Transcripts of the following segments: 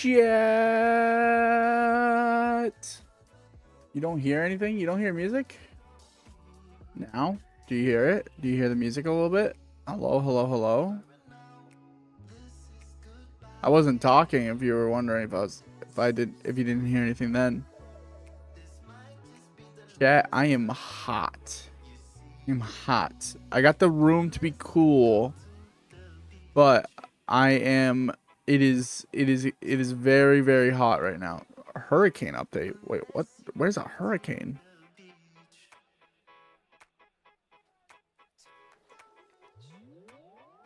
You don't hear anything? You don't hear music? Now? Do you hear it? Do you hear the music a little bit? Hello, hello, hello? I wasn't talking if you were wondering if you didn't hear anything then. Chat, I am hot. I'm hot. I got the room to be cool, but it is very, very hot right now. A hurricane update. Wait, what? Where's a hurricane?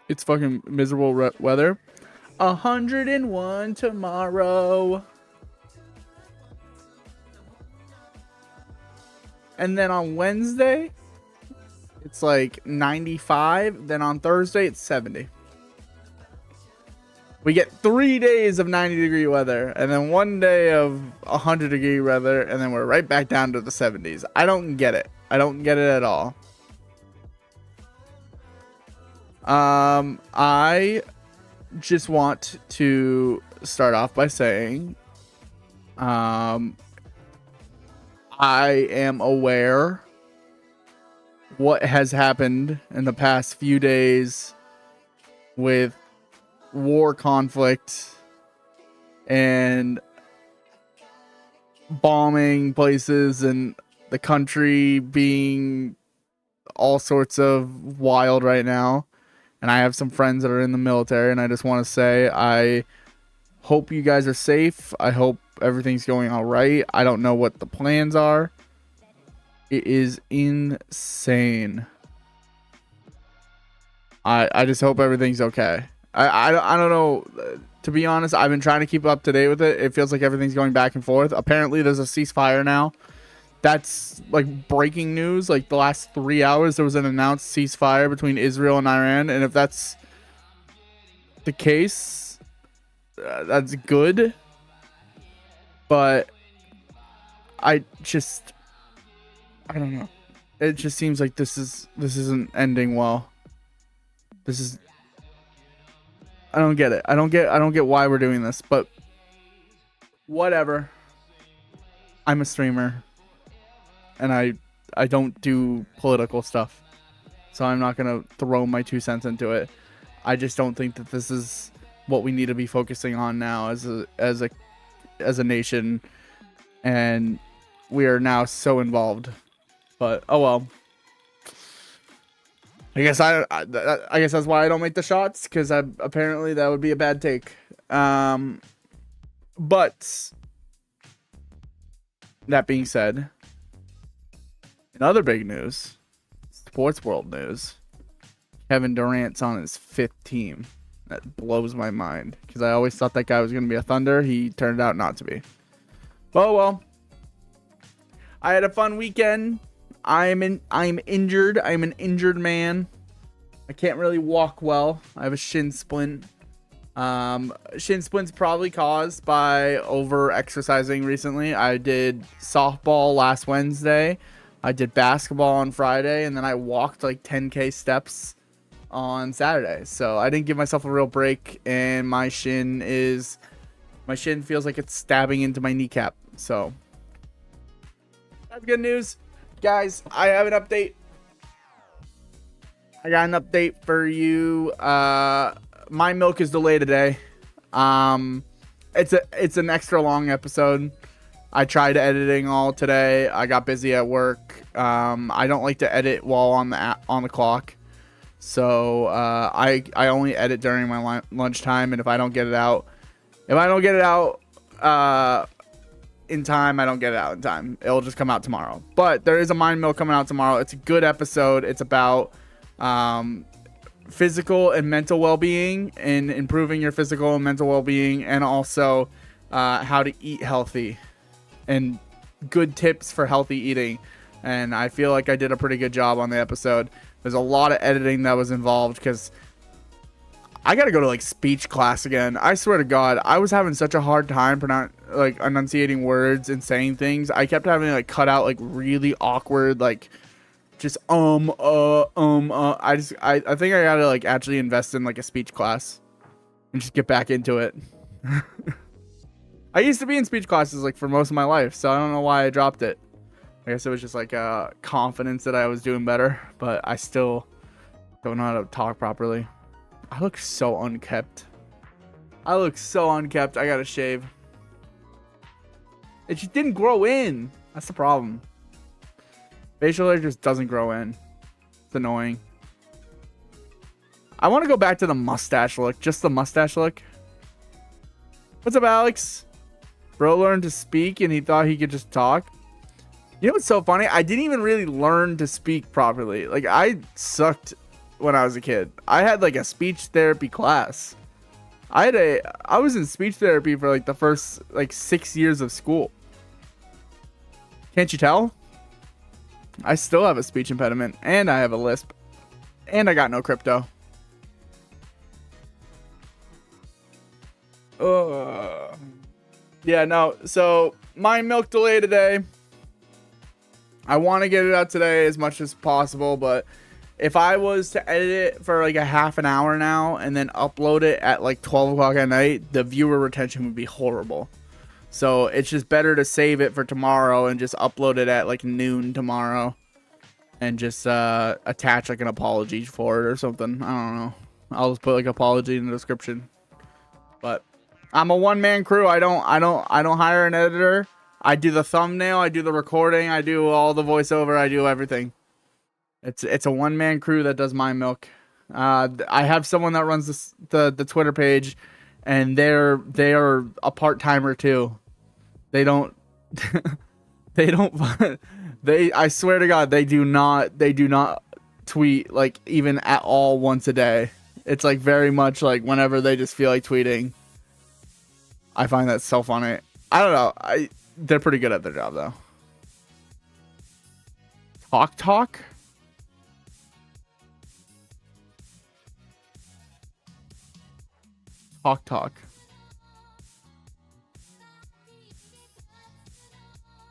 It's fucking miserable weather. 101 tomorrow. And then on Wednesday, it's like 95. Then on Thursday, it's 70. We get 3 days of 90-degree weather, and then 1 day of 100-degree weather, and then we're right back down to the 70s. I don't get it. I don't get it at all. I just want to start off by saying, I am aware what has happened in the past few days with war conflict and bombing places and the country being all sorts of wild right now. And I have some friends that are in the military, and I just want to say I hope you guys are safe. I hope everything's going all right. I don't know what the plans are. It is insane. I just hope everything's okay. I don't know. To be honest, I've been trying to keep up to date with it. It feels like everything's going back and forth. Apparently, there's a ceasefire now. That's like breaking news. Like the last 3 hours, there was an announced ceasefire between Israel and Iran. And if that's the case, that's good. But I don't know. It just seems like this isn't ending well. I don't get it. I don't get why we're doing this, but whatever. I'm a streamer, and I don't do political stuff, so I'm not gonna throw my 2 cents into it. I just don't think that this is what we need to be focusing on now as a nation, and we are now so involved. But oh well. I guess that's why I don't make the shots, because apparently that would be a bad take. But that being said, in other big news, sports world news, Kevin Durant's on his 5th team. That blows my mind, because I always thought that guy was going to be a Thunder. He turned out not to be. Oh well. I had a fun weekend. I'm injured. I'm an injured man. I can't really walk well. I have a shin splint. Shin splint's probably caused by over exercising recently. I did softball last Wednesday. I did basketball on Friday, and then I walked like 10K steps on Saturday. So I didn't give myself a real break, and my shin feels like it's stabbing into my kneecap. So that's good news. Guys, I have an update. I got an update for you. My milk is delayed today. It's an extra long episode. I tried editing all today. I got busy at work. I don't like to edit while on the clock. So I only edit during my lunchtime, and if I don't get it out in time, I don't get it out in time. It'll just come out tomorrow. But there is a mind mill coming out tomorrow. It's a good episode. It's about physical and mental well-being, and improving your physical and mental well-being, and also how to eat healthy and good tips for healthy eating. And I feel like I did a pretty good job on the episode. There's a lot of editing that was involved, because I gotta go to like speech class again. I swear to God, I was having such a hard time enunciating words and saying things. I kept having to like cut out like really awkward like just I think I gotta like actually invest in like a speech class and just get back into it. I used to be in speech classes like for most of my life, so I don't know why I dropped it. I guess it was just like confidence that I was doing better, but I still don't know how to talk properly. I look so unkept. I gotta shave. It just didn't grow in. That's the problem. Facial hair just doesn't grow in. It's annoying. I want to go back to the mustache look. Just the mustache look. What's up, Alex? Bro learned to speak and he thought he could just talk. You know what's so funny? I didn't even really learn to speak properly. Like, I sucked when I was a kid. I had like a speech therapy class. I was in speech therapy for like the first like 6 years of school. Can't you tell? I still have a speech impediment and I have a lisp and I got no crypto. Yeah, no. So my milk delay today. I want to get it out today as much as possible, but if I was to edit it for like a half an hour now and then upload it at like 12 o'clock at night, the viewer retention would be horrible. So it's just better to save it for tomorrow and just upload it at like noon tomorrow and just attach like an apology for it or something. I don't know. I'll just put like apology in the description. But I'm a one-man crew. I don't hire an editor. I do the thumbnail, I do the recording, I do all the voiceover, I do everything. It's a one-man crew that does my milk. I have someone that runs the Twitter page, and they are a part-timer too. They don't I swear to God, they do not tweet like even at all once a day. It's like very much like whenever they just feel like tweeting. I find that so funny. I don't know. They're pretty good at their job, though. Talk. Talk.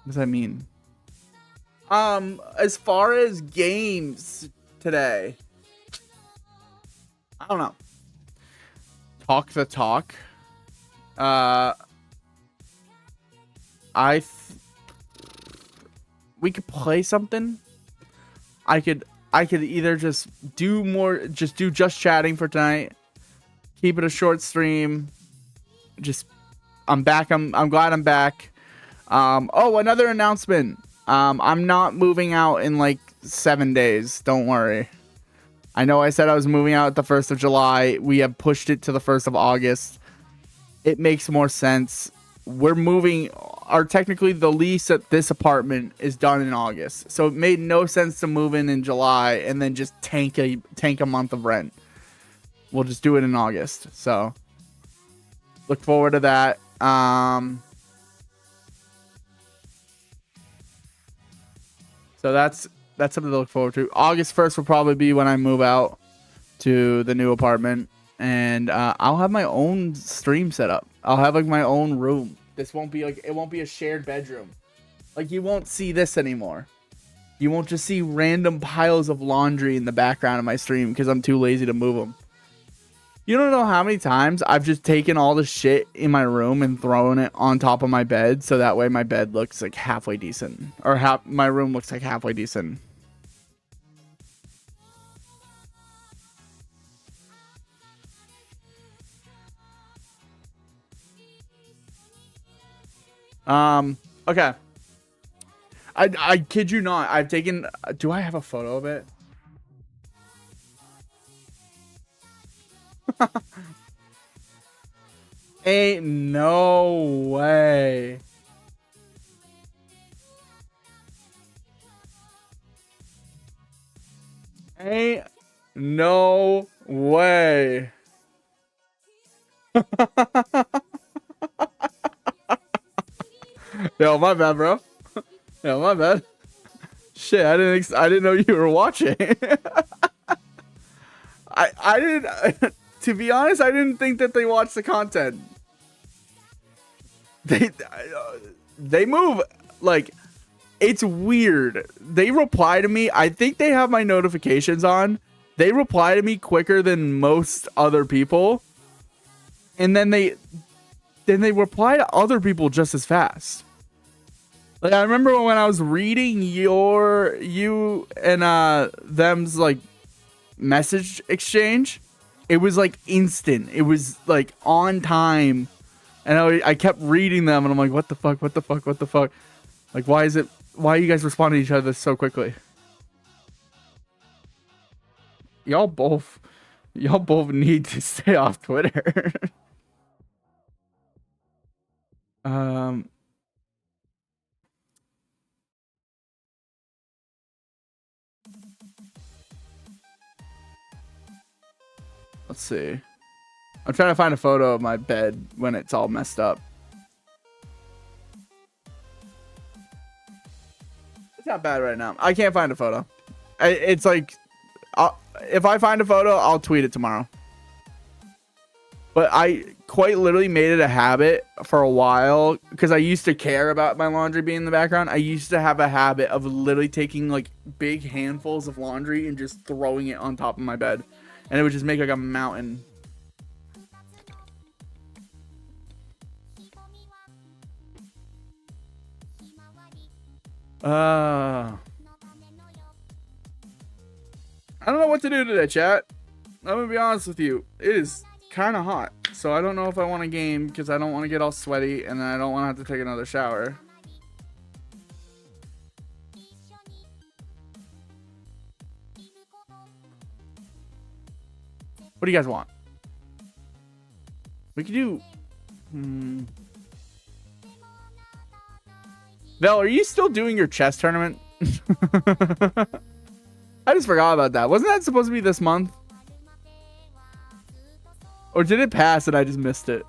What does that mean? As far as games today, I don't know. Talk the talk. We could play something. I could either just do just chatting for tonight. Keep it a short stream. I'm back. I'm glad I'm back. Oh, another announcement. I'm not moving out in like 7 days. Don't worry. I know I said I was moving out the 1st of July. We have pushed it to the 1st of August. It makes more sense. We're moving. Technically the lease at this apartment is done in August, so it made no sense to move in July and then just tank a month of rent. We'll just do it in August. So look forward to that. So that's something to look forward to. August 1st will probably be when I move out to the new apartment. And I'll have my own stream set up. I'll have like my own room. This won't be like, it won't be a shared bedroom. Like, you won't see this anymore. You won't just see random piles of laundry in the background of my stream because I'm too lazy to move them. You don't know how many times I've just taken all the shit in my room and thrown it on top of my bed, so that way my bed looks like halfway decent, or my room looks like halfway decent. Okay. I kid you not. I've taken. Do I have a photo of it? Ain't no way. Ain't no way. Yo, my bad, bro. Yo, my bad. Shit, I didn't know you were watching. I didn't. To be honest, I didn't think that they watched the content. They move like, it's weird. They reply to me. I think they have my notifications on. They reply to me quicker than most other people. And then then they reply to other people just as fast. Like, I remember when I was reading you and them's like message exchange, it was like instant. It was like on time, and I kept reading them, and I'm like, what the fuck? Like, why are you guys responding to each other so quickly? Y'all both need to stay off Twitter. Let's see. I'm trying to find a photo of my bed when it's all messed up. It's not bad right now. I can't find a photo. It's like, if I find a photo, I'll tweet it tomorrow. But I quite literally made it a habit for a while because I used to care about my laundry being in the background. I used to have a habit of literally taking like big handfuls of laundry and just throwing it on top of my bed. And it would just make like a mountain. I don't know what to do today, chat. I'm gonna be honest with you. It is kind of hot, so I don't know if I want to game because I don't want to get all sweaty and I don't want to have to take another shower. What do you guys want? We could do... Vel, are you still doing your chess tournament? I just forgot about that. Wasn't that supposed to be this month? Or did it pass and I just missed it?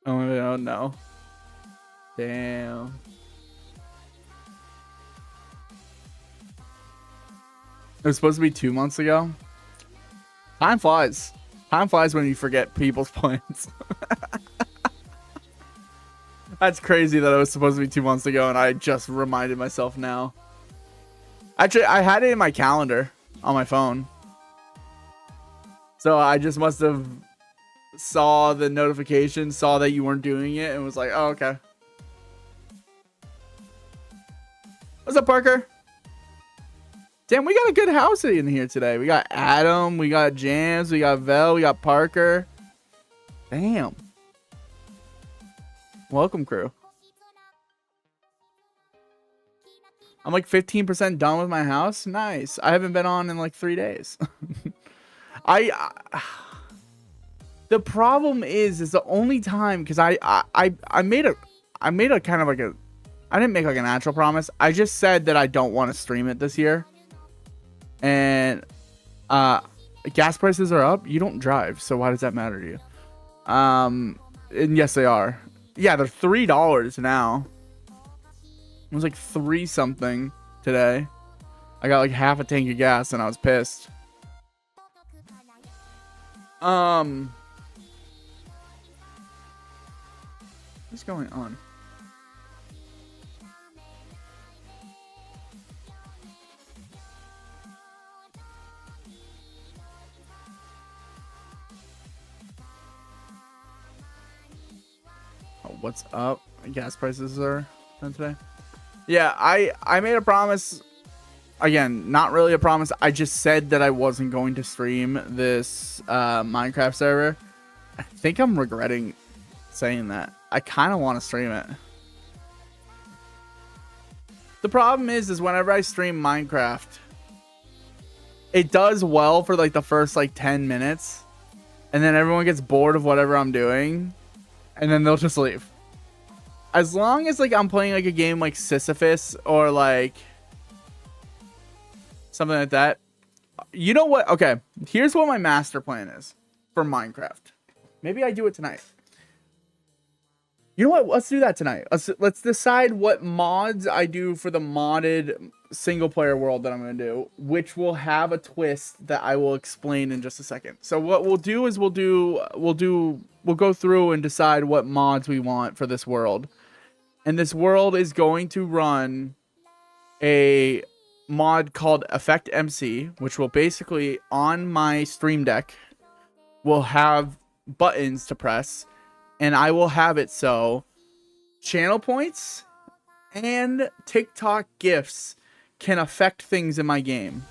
Oh no. Damn. It was supposed to be 2 months ago. Time flies. Time flies when you forget people's plans. That's crazy that it was supposed to be 2 months ago and I just reminded myself now. Actually, I had it in my calendar on my phone. So I just must have saw the notification, saw that you weren't doing it, and was like, oh, okay. What's up, Parker? Damn, we got a good house in here today. We got Adam, we got Jams, we got Vel, we got Parker. Damn. Welcome, crew. I'm like 15% done with my house. Nice. I haven't been on in like 3 days. The problem is the only time, because I made a kind of like a, I didn't make like an actual promise. I just said that I don't want to stream it this year. And gas prices are up. You don't drive, so why does that matter to you? And yes, they are. Yeah, they're $3 now. It was like 3 something today. I got like half a tank of gas and I was pissed. What's going on? Oh, what's up? Gas prices are today. Yeah, I made a promise. Again, not really a promise. I just said that I wasn't going to stream this Minecraft server. I think I'm regretting saying that. I kind of want to stream it. The problem is whenever I stream Minecraft, it does well for like the first like 10 minutes. And then everyone gets bored of whatever I'm doing. And then they'll just leave. As long as like I'm playing like a game like Sisyphus or like something like that. You know what? Okay, here's what my master plan is for Minecraft. Maybe I do it tonight. You know what? Let's do that tonight. Let's decide what mods I do for the modded single player world that I'm going to do, which will have a twist that I will explain in just a second. So what we'll do is we'll go through and decide what mods we want for this world. And this world is going to run a mod called Effect MC, which will basically on my stream deck will have buttons to press, and I will have it so channel points and TikTok gifts can affect things in my game.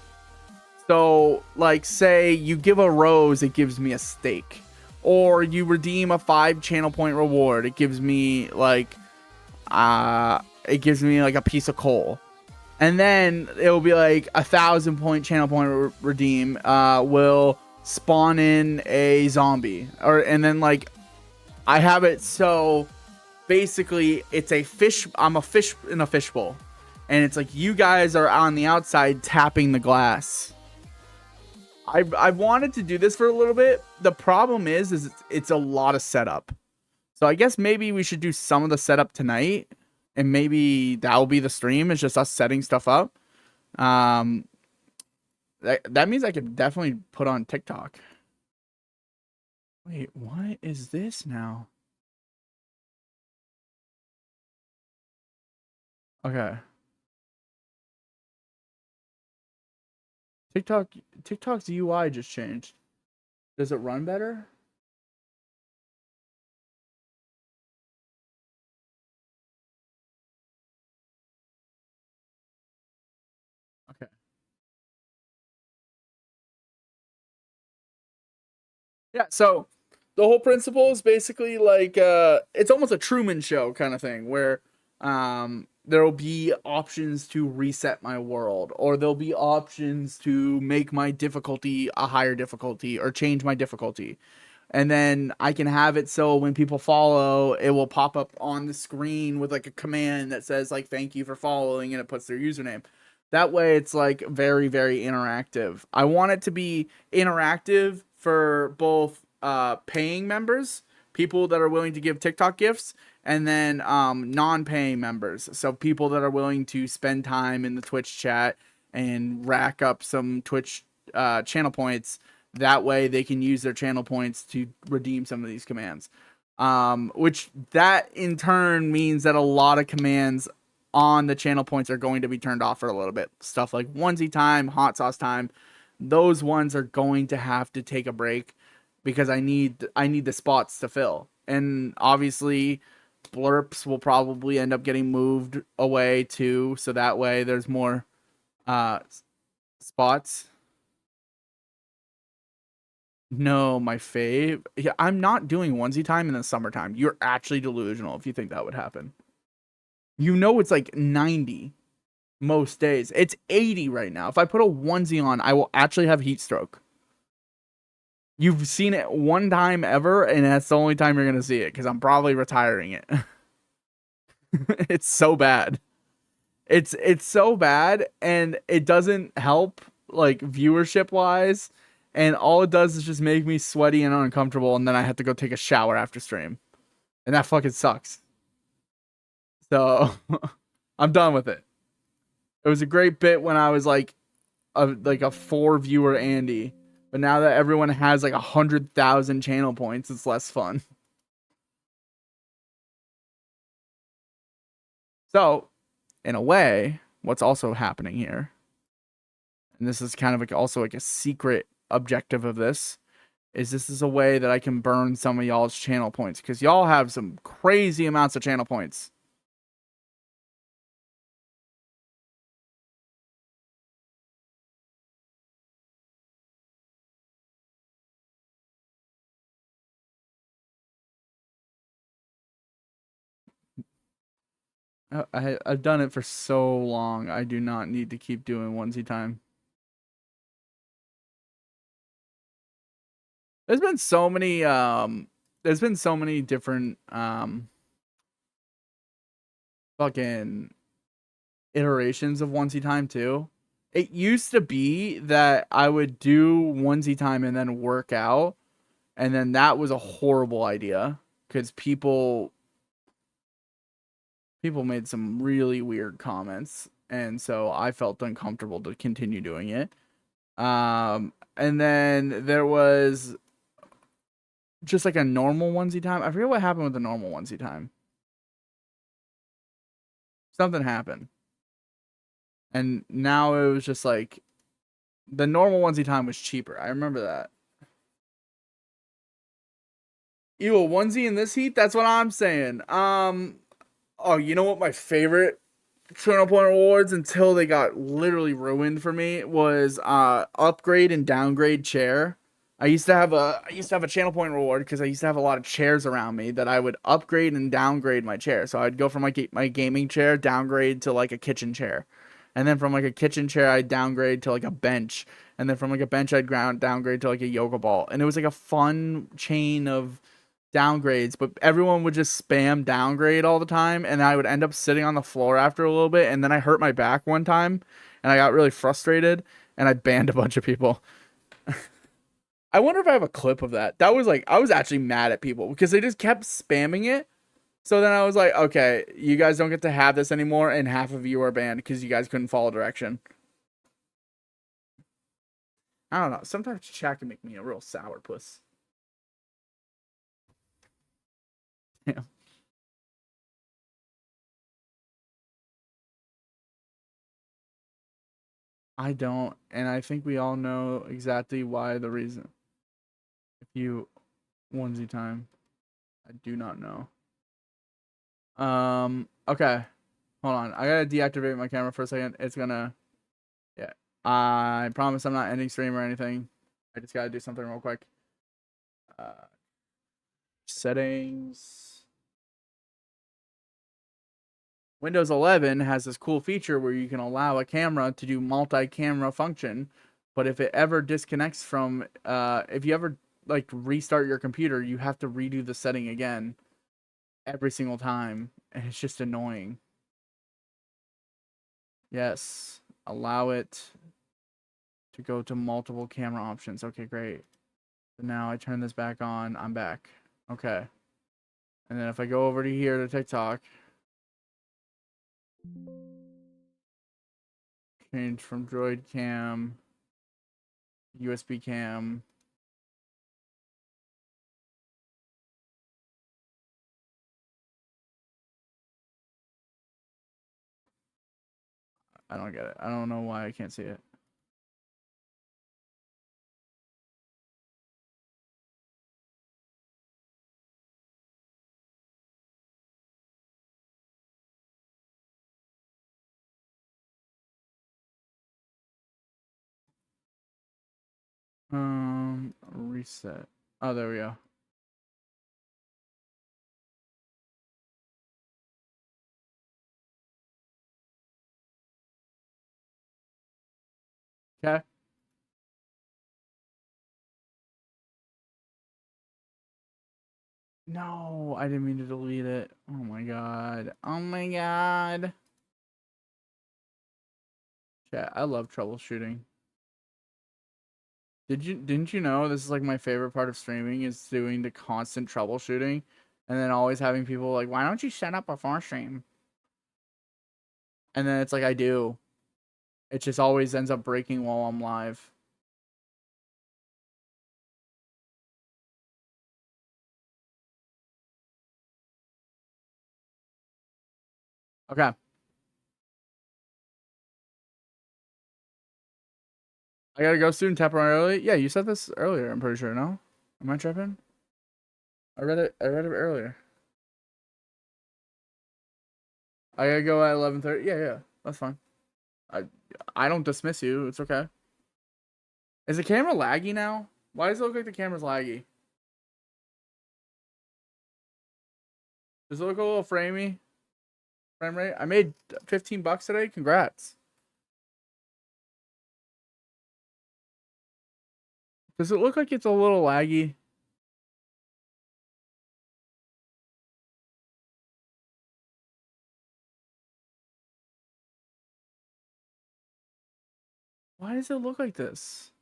So, like, say you give a rose, it gives me a steak. Or you redeem a 5 channel point reward, it gives me like a piece of coal. And then it will be like 1,000 point channel point redeem will spawn in a zombie. And then like I have it so basically it's a fish. I'm a fish in a fishbowl, and it's like you guys are on the outside tapping the glass. I've wanted to do this for a little bit. The problem is it's a lot of setup. So I guess maybe we should do some of the setup tonight, and maybe that will be the stream. It's just us setting stuff up. That means I could definitely put on TikTok. Wait, what is this now? Okay. TikTok's UI just changed. Does it run better? Okay. Yeah, so the whole principle is basically like it's almost a Truman Show kind of thing where there will be options to reset my world, or there'll be options to make my difficulty a higher difficulty or change my difficulty. And then I can have it so when people follow, it will pop up on the screen with like a command that says like thank you for following, and it puts their username. That way it's like very, very interactive. I want it to be interactive for both paying members, people that are willing to give TikTok gifts, and then non-paying members. So people that are willing to spend time in the Twitch chat and rack up some Twitch channel points. That way they can use their channel points to redeem some of these commands. Which that in turn means that a lot of commands on the channel points are going to be turned off for a little bit. Stuff like onesie time, hot sauce time, those ones are going to have to take a break because I need the spots to fill. And obviously blurps will probably end up getting moved away too, so that way there's more spots. No, my fave. Yeah, I'm not doing onesie time in the summertime. You're actually delusional if you think that would happen. You know it's like 90 most days. It's 80 right now. If I put a onesie on, I will actually have heat stroke. You've seen it one time ever, and that's the only time you're gonna see it because I'm probably retiring it. It's so bad. It's so bad, and it doesn't help like viewership wise. And all it does is just make me sweaty and uncomfortable, and then I have to go take a shower after stream, and that fucking sucks. So I'm done with it. It was a great bit when I was like a 4 viewer Andy, but now that everyone has like 100,000 channel points, it's less fun. So, in a way, what's also happening here, and this is kind of like also like a secret objective of this, is this is a way that I can burn some of y'all's channel points because y'all have some crazy amounts of channel points. I've done it for so long. I do not need to keep doing onesie time. There's been so many different fucking iterations of onesie time too. It used to be that I would do onesie time and then work out, and then that was a horrible idea because people made some really weird comments, and so I felt uncomfortable to continue doing it. And then there was just like a normal onesie time. I forget what happened with the normal onesie time. Something happened. And now it was just like the normal onesie time was cheaper. I remember that. You a onesie in this heat? That's what I'm saying. Oh, you know what my favorite Channel Point rewards until they got literally ruined for me was upgrade and downgrade chair. I used to have a Channel Point reward because I used to have a lot of chairs around me that I would upgrade and downgrade my chair. So I'd go from like my gaming chair downgrade to like a kitchen chair. And then from like a kitchen chair I'd downgrade to like a bench. And then from like a bench I'd ground downgrade to like a yoga ball. And it was like a fun chain of downgrades, but everyone would just spam downgrade all the time, and I would end up sitting on the floor after a little bit, and then I hurt my back one time, and I got really frustrated, and I banned a bunch of people. I wonder if I have a clip of that. That was like I was actually mad at people because they just kept spamming it. So then I was like, okay, you guys don't get to have this anymore, and half of you are banned because you guys couldn't follow direction. I don't know. Sometimes chat can make me a real sourpuss. Yeah. I don't, and I think we all know exactly why the reason. If you onesie time, I do not know. Okay, hold on. I gotta deactivate my camera for a second. It's gonna, yeah. I promise I'm not ending stream or anything. I just gotta do something real quick. Uh, settings. Windows 11 has this cool feature where you can allow a camera to do multi-camera function, but if it ever disconnects from, if you ever like restart your computer, you have to redo the setting again every single time, and it's just annoying. Yes, allow it to go to multiple camera options. Okay, great. So now I turn this back on. I'm back. Okay. And then if I go over to here to TikTok, change from Droid Cam, USB Cam. I don't get it. I don't know why I can't see it. Reset. Oh, there we go. Okay. No, I didn't mean to delete it. Oh my god. Oh my god. Yeah, I love troubleshooting. Didn't you know this is like my favorite part of streaming is doing the constant troubleshooting and then always having people like, why don't you set up before stream? And then it's like I do. It just always ends up breaking while I'm live. Okay. I gotta go soon temporarily. Yeah, you said this earlier, I'm pretty sure, no? Am I tripping? I read it earlier. I gotta go at 11:30. Yeah, yeah. That's fine. I I don't dismiss you. It's okay. Is the camera laggy now? Why does it look like the camera's laggy? Does it look a little framey? Frame rate? I made $15 today. Congrats. Does it look like it's a little laggy? Why does it look like this?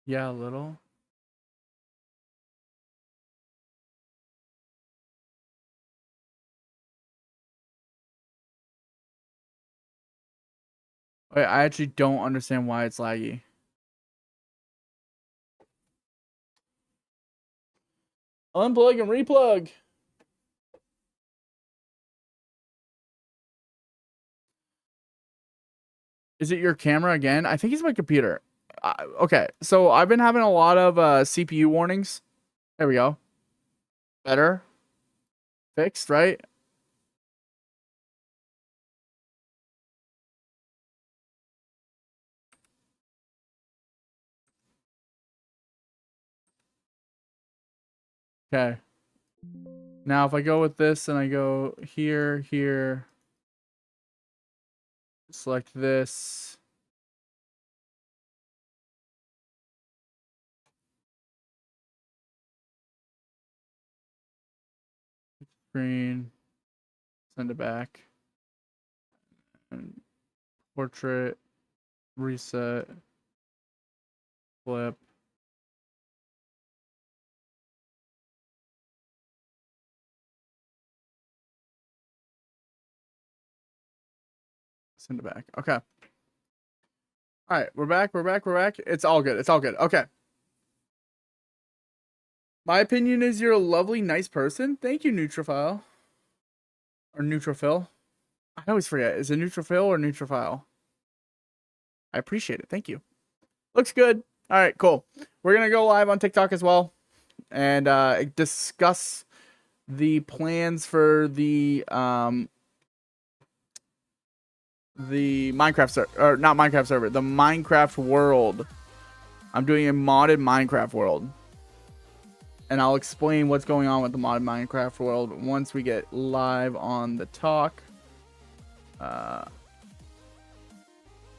Yeah, a little. Wait, I actually don't understand why it's laggy. Unplug and replug. Is it your camera again? I think it's my computer. Okay, so I've been having a lot of CPU warnings. There we go. Better. Fixed, right? Okay. Now if I go with this and I go here, here, select this. Screen. Send it back. And portrait. Reset. Flip. Send it back. Okay. All right, we're back. We're back. We're back. It's all good. It's all good. Okay. My opinion is you're a lovely, nice person. Thank you, Neutrophile. Or Neutrophil. I always forget. Is it Neutrophil or Neutrophile? I appreciate it. Thank you. Looks good. All right, cool. We're going to go live on TikTok as well and discuss the plans for the Minecraft server, or not Minecraft server, the Minecraft world. I'm doing a modded Minecraft world. And I'll explain what's going on with the modded Minecraft world once we get live on the talk.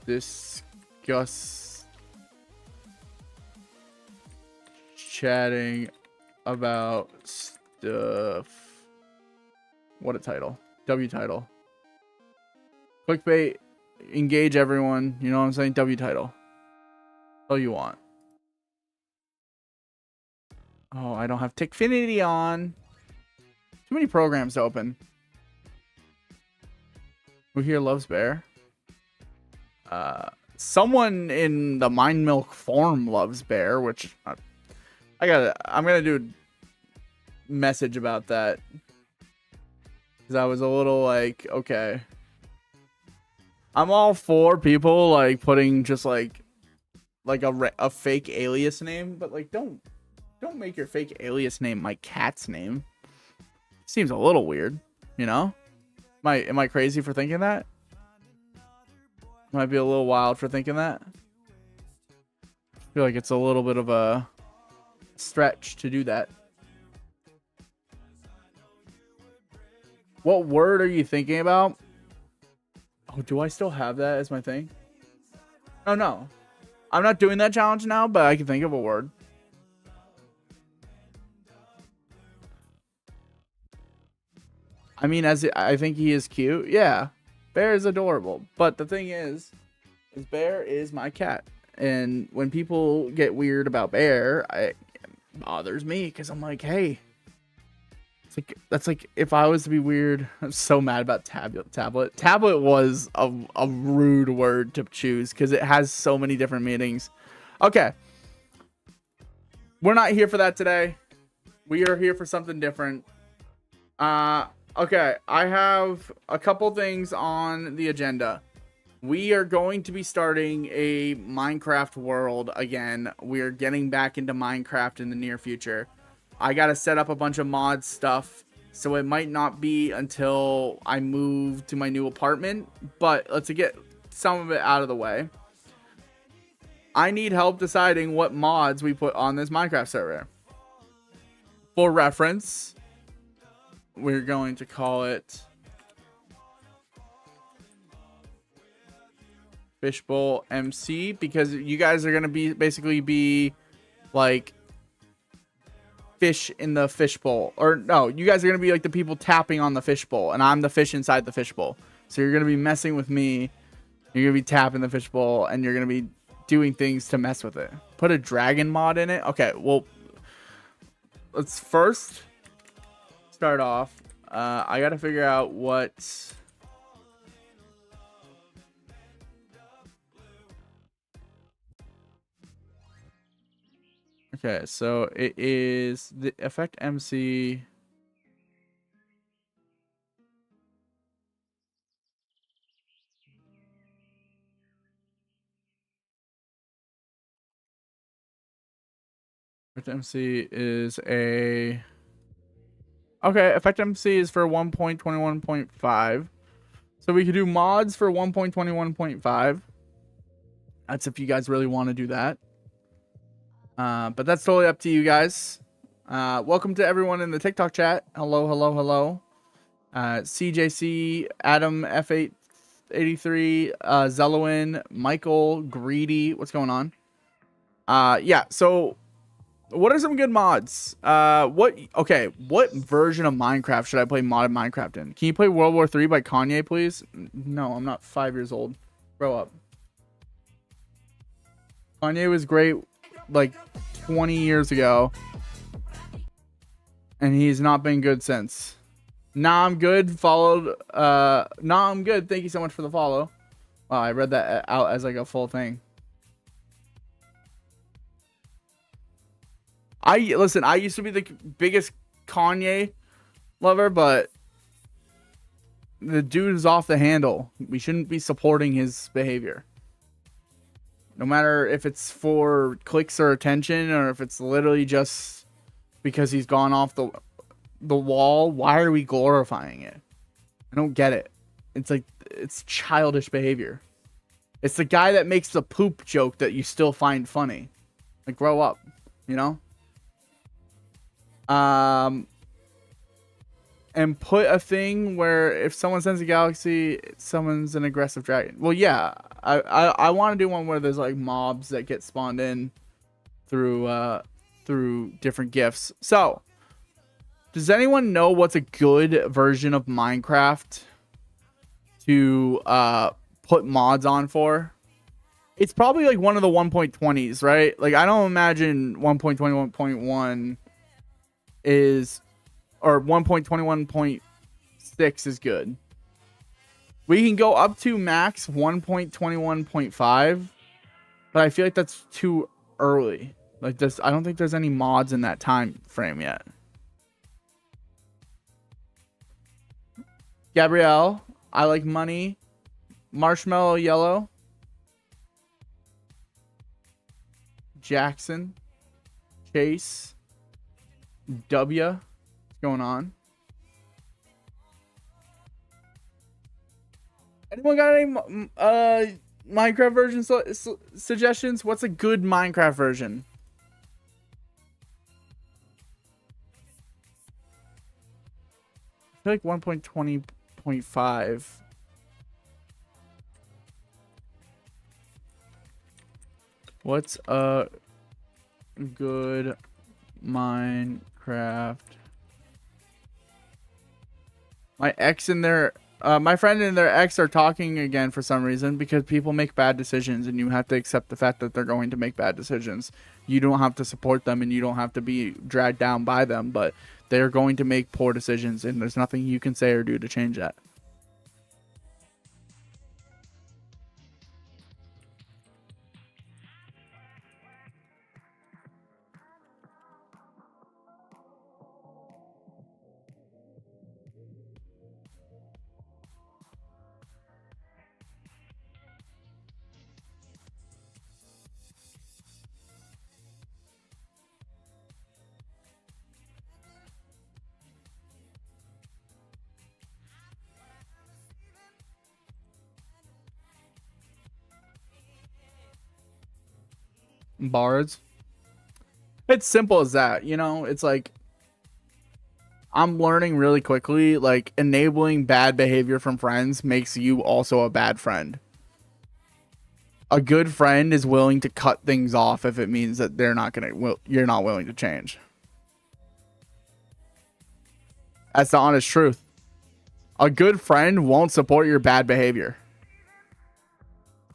Discuss chatting about stuff. What a title. W title. Clickbait. Engage everyone. You know what I'm saying? W title. All you want. Oh, I don't have Tickfinity on. Too many programs to open. Who here loves bear? Someone in the Mind Milk forum loves bear, which I'm gonna do a message about that. Because I was a little like, okay. I'm all for people like putting just like a fake alias name, but like don't make your fake alias name my cat's name. Seems a little weird, you know? Am I crazy for thinking that? Might be a little wild for thinking that. I feel like it's a little bit of a stretch to do that. What word are you thinking about? Oh, do I still have that as my thing? Oh, no. I'm not doing that challenge now, but I can think of a word. I mean, I think he is cute. Yeah. Bear is adorable. But the thing is Bear is my cat. And when people get weird about Bear, it bothers me because I'm like, hey, that's like if I was to be weird. I'm so mad about tablet. Tablet was a rude word to choose because it has so many different meanings. Okay. We're not here for that today. We are here for something different. Okay, I have a couple things on the agenda. We are going to be starting a Minecraft world again. We are getting back into Minecraft in the near future. I got to set up a bunch of mod stuff, so it might not be until I move to my new apartment, but let's get some of it out of the way. I need help deciding what mods we put on this Minecraft server. For reference, we're going to call it Fishbowl MC because you guys are going to basically be like fish in the fishbowl. Or no, you guys are going to be like the people tapping on the fishbowl and I'm the fish inside the fishbowl. So you're going to be messing with me. You're going to be tapping the fishbowl and you're going to be doing things to mess with it. Put a dragon mod in it. Okay, well, let's first start off. I got to figure out what... Okay, so it is the effect MC. Effect MC is a... Okay, Effect MC is for 1.21.5. So we could do mods for 1.21.5. That's if you guys really want to do that. But that's totally up to you guys. Welcome to everyone in the TikTok chat. Hello, hello, hello. CJC, Adam F883, Zelowin, Michael, Greedy. What's going on? Yeah, so what are some good mods? What version of Minecraft should I play modded Minecraft in? Can you play World War III by Kanye, please? No, I'm not 5 years old. Grow up. Kanye was great like 20 years ago, and he's not been good since. Nah, I'm good. Followed. Nah, I'm good. Thank you so much for the follow. Wow, I read that out as like a full thing. I used to be the biggest Kanye lover, but the dude is off the handle. We shouldn't be supporting his behavior. No matter if it's for clicks or attention, or if it's literally just because he's gone off the wall. Why are we glorifying it? I don't get it. It's like, it's childish behavior. It's the guy that makes the poop joke that you still find funny. Like, grow up, you know? And put a thing where if someone sends a galaxy, someone's an aggressive dragon. Well, yeah, I want to do one where there's like mobs that get spawned in through different gifts. So, does anyone know what's a good version of Minecraft to put mods on for? It's probably like one of the 1.20s, right? Like, I don't imagine 1.21.1 is, or 1.21.6 is good. We can go up to max 1.21.5, but I feel like that's too early. Like this, I don't think there's any mods in that time frame yet. Gabrielle, I like money. Marshmallow Yellow. Jackson. Chase. W. What's going on? Anyone got any Minecraft version suggestions? What's a good Minecraft version? I feel like 1.20.5. What's a good Minecraft? My ex and their my friend and their ex are talking again for some reason, because people make bad decisions and you have to accept the fact that they're going to make bad decisions. You don't have to support them and you don't have to be dragged down by them, but they're going to make poor decisions and there's nothing you can say or do to change that. Bards. It's simple as that, you know? It's like, I'm learning really quickly, like, enabling bad behavior from friends makes you also a bad friend. A good friend is willing to cut things off if it means that you're not willing to change. That's the honest truth. A good friend won't support your bad behavior.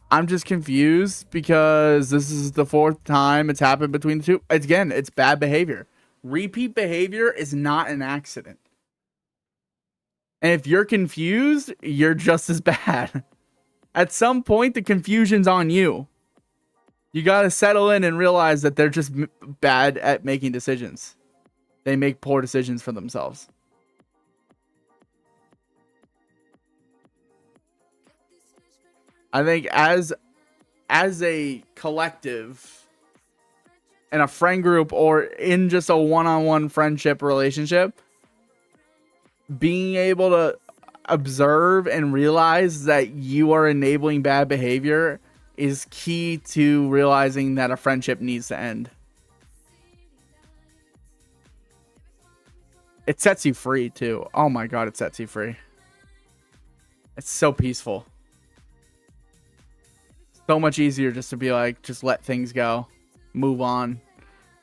I'm just confused because this is the 4th time it's happened between the two. Again, it's bad behavior. Repeat behavior is not an accident. And if you're confused, you're just as bad. At some point, the confusion's on you. You gotta settle in and realize that they're just bad at making decisions. They make poor decisions for themselves. I think as a collective, in a friend group or in just a one-on-one friendship relationship, being able to observe and realize that you are enabling bad behavior is key to realizing that a friendship needs to end. It sets you free too. Oh my god, it sets you free. It's so peaceful. So much easier just to be like, just let things go. Move on.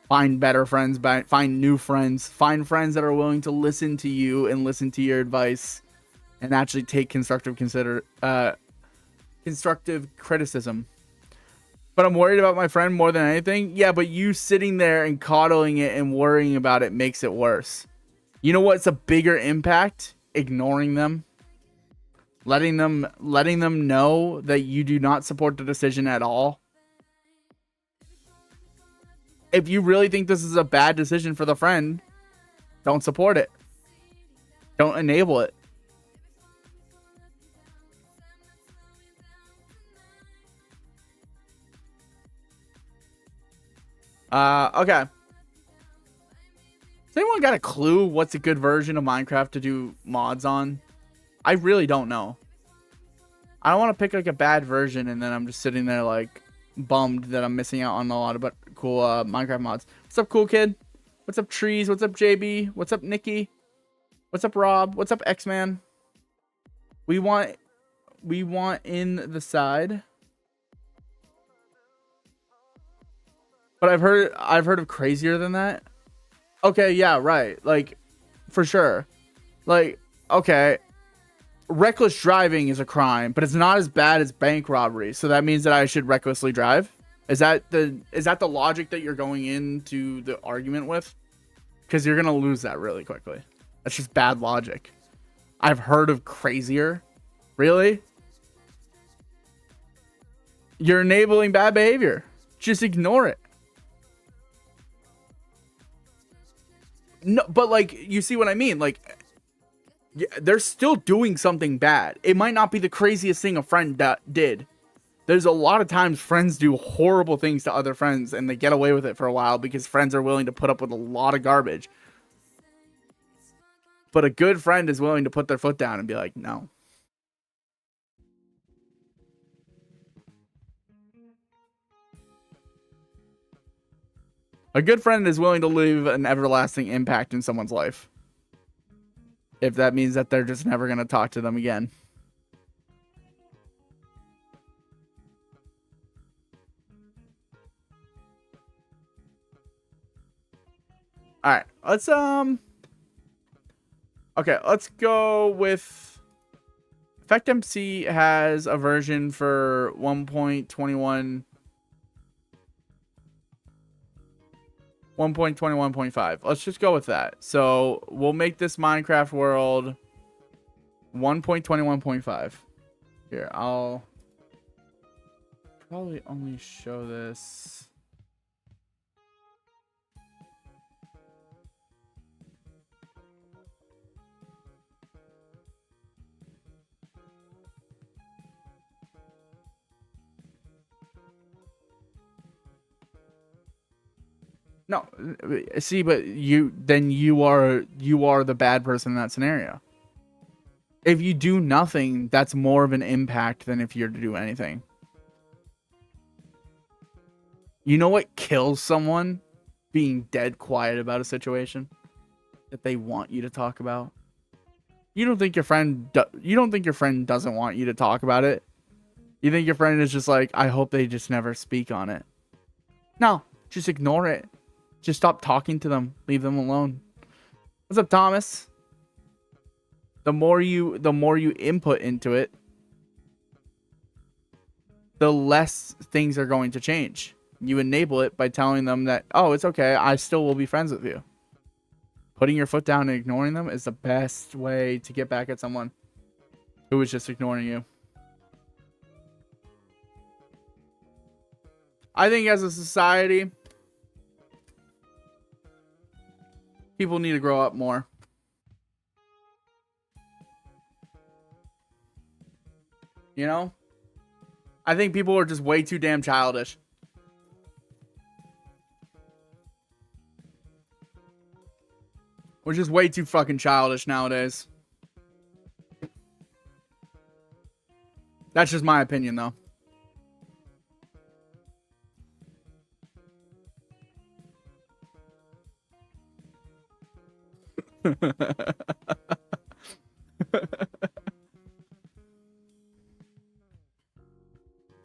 Find better friends, find new friends. Find friends that are willing to listen to you and listen to your advice and actually take constructive criticism. But I'm worried about my friend more than anything. Yeah, but you sitting there and coddling it and worrying about it makes it worse. You know what's a bigger impact? Ignoring them. Letting them know that you do not support the decision at all. If you really think this is a bad decision for the friend, don't support it. Don't enable it. Okay. Has anyone got a clue what's a good version of Minecraft to do mods on? I really don't know. I don't want to pick like a bad version and then I'm just sitting there like bummed that I'm missing out on a lot of cool Minecraft mods. What's up, cool kid? What's up, Trees? What's up, JB? What's up, Nikki? What's up, Rob? What's up, X-Man? We want in the side. But I've heard of crazier than that. Okay, yeah, right. Like, for sure. Like, okay. Reckless driving is a crime, but it's not as bad as bank robbery. So that means that I should recklessly drive? Is that the logic that you're going into the argument with? Because you're gonna lose that really quickly. That's just bad logic. I've heard of crazier. Really? You're enabling bad behavior. Just ignore it. No, but like, you see what I mean? Like, they're still doing something bad. It might not be the craziest thing a friend did. There's a lot of times friends do horrible things to other friends and they get away with it for a while because friends are willing to put up with a lot of garbage. But a good friend is willing to put their foot down and be like, no. A good friend is willing to leave an everlasting impact in someone's life. If that means that they're just never going to talk to them again. Alright, let's okay, let's go with EffectMC has a version for 1.21 1.21.5. Let's just go with that. So we'll make this Minecraft world 1.21.5. Here, I'll probably only show this. No, see, but you are the bad person in that scenario. If you do nothing, that's more of an impact than if you're to do anything. You know what kills someone? Being dead quiet about a situation that they want you to talk about. You don't think your friend doesn't want you to talk about it? You think your friend is just like, I hope they just never speak on it. No, just ignore it. Just stop talking to them. Leave them alone. What's up, Thomas? The more you input into it, the less things are going to change. You enable it by telling them that, oh, it's okay. I still will be friends with you. Putting your foot down and ignoring them is the best way to get back at someone who is just ignoring you. I think as a society, people need to grow up more. You know? I think people are just way too damn childish. which is way too fucking childish nowadays. That's just my opinion, though.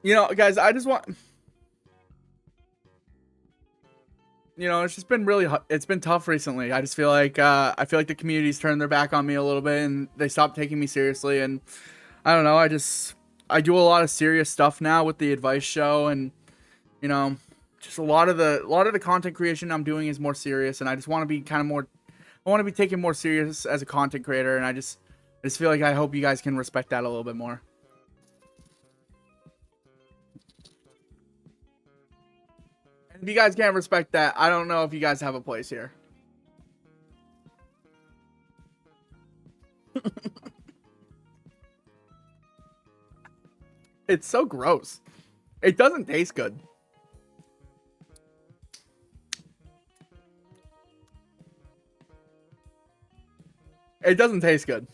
You know, guys, I just want... You know, it's just been it's been tough recently. I just feel like the community's turned their back on me a little bit, and they stopped taking me seriously. And I don't know. I do a lot of serious stuff now with the advice show, and you know, just a lot of the content creation I'm doing is more serious, and I just want to be kind of more. I want to be taken more serious as a content creator, and I just feel like I hope you guys can respect that a little bit more. If you guys can't respect that, I don't know if you guys have a place here. It's so gross. It doesn't taste good. It doesn't taste good.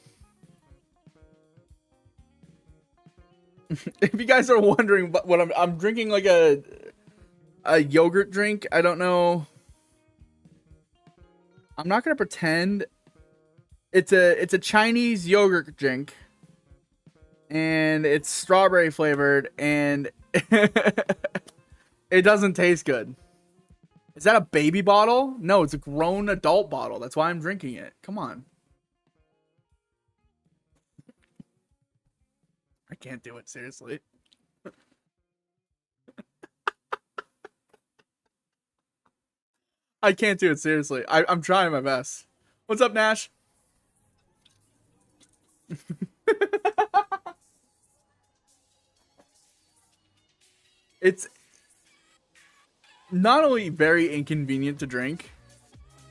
If you guys are wondering what I'm drinking, like a yogurt drink. I don't know. I'm not gonna pretend. It's a Chinese yogurt drink, and it's strawberry flavored, and it doesn't taste good. Is that a baby bottle? No, it's a grown adult bottle. That's why I'm drinking it. Come on. I can't do it, seriously. I can't do it, seriously. I'm trying my best. What's up, Nash? It's not only very inconvenient to drink,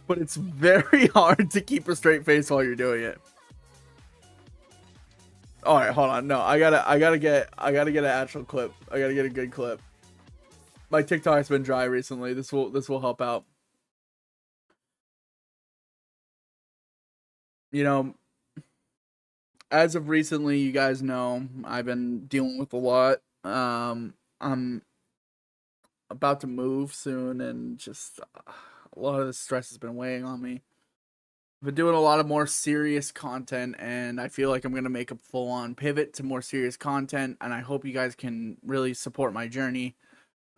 but it's very hard to keep a straight face while you're doing it. All right, hold on. No, I gotta get an actual clip. I gotta get a good clip. My TikTok's been dry recently. This will help out. You know, as of recently, you guys know I've been dealing with a lot. I'm about to move soon, and just a lot of the stress has been weighing on me. I've been doing a lot of more serious content, and I feel like I'm going to make a full-on pivot to more serious content, and I hope you guys can really support my journey.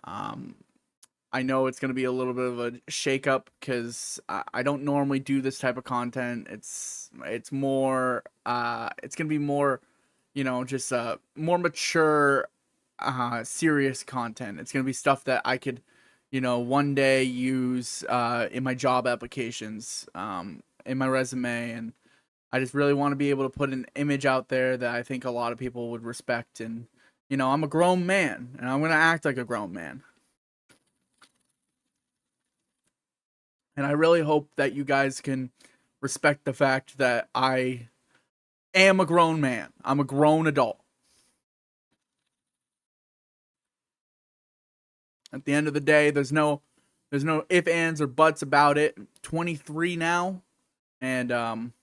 I know it's going to be a little bit of a shake-up because I don't normally do this type of content. It's more, it's going to be more, you know, just more mature, serious content. It's going to be stuff that I could, you know, one day use in my job applications, in my resume, and I just really want to be able to put an image out there that I think a lot of people would respect. And you know, I'm a grown man, and I'm gonna act like a grown man. And I really hope that you guys can respect the fact that I am a grown man. I'm a grown adult. At the end of the day, there's no ifs, ands, or buts about it. I'm 23 now. And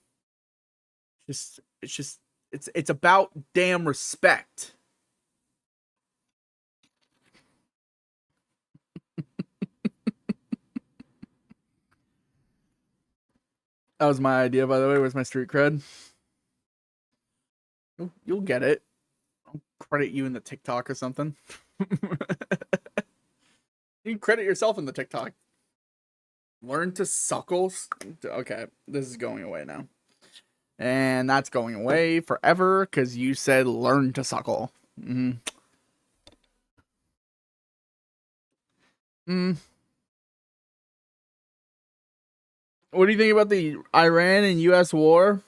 it's about damn respect. That was my idea, by the way. Where's my street cred? You'll get it. I'll credit you in the TikTok or something. You can credit yourself in the TikTok. Learn to suckle. Okay, this is going away now. And that's going away forever because you said learn to suckle. Mm. Mm. What do you think about the Iran and US war?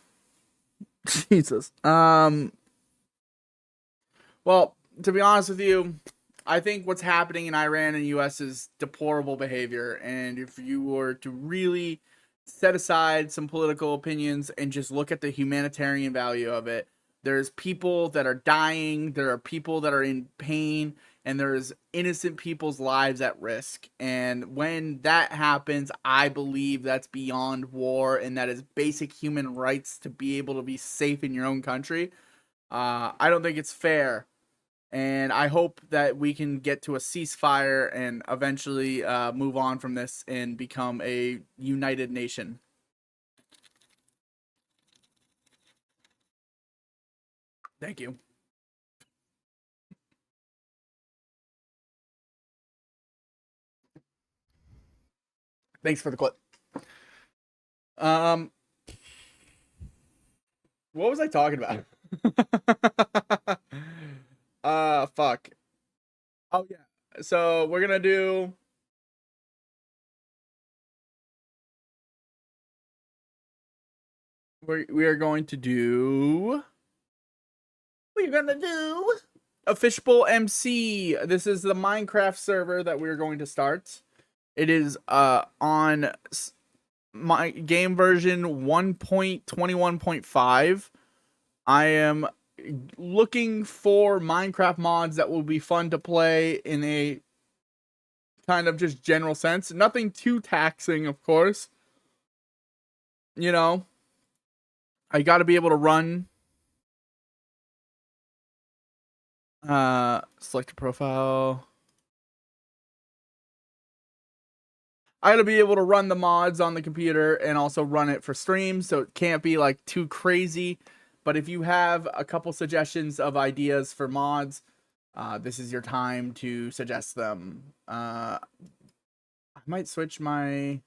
Jesus. Well, to be honest with you, I think what's happening in Iran and US is deplorable behavior. And if you were to really set aside some political opinions and just look at the humanitarian value of it, there's people that are dying, there are people that are in pain, and there's innocent people's lives at risk. And when that happens, I believe that's beyond war, and that is basic human rights to be able to be safe in your own country. I don't think it's fair, and I hope that we can get to a ceasefire and eventually move on from this and become a united nation. Thank you. Thanks for the clip. Um, what was I talking about? Fuck. Oh yeah. So we're gonna do. We are going to do. We're gonna do a Fishbowl MC. This is the Minecraft server that we're going to start. It is on my game version 1.21.5. I am looking for Minecraft mods that will be fun to play in a kind of just general sense. Nothing too taxing, of course. You know, I got to be able to run select a profile. I got to be able to run the mods on the computer and also run it for streams, so it can't be like too crazy. But if you have a couple suggestions of ideas for mods, this is your time to suggest them. I might switch my...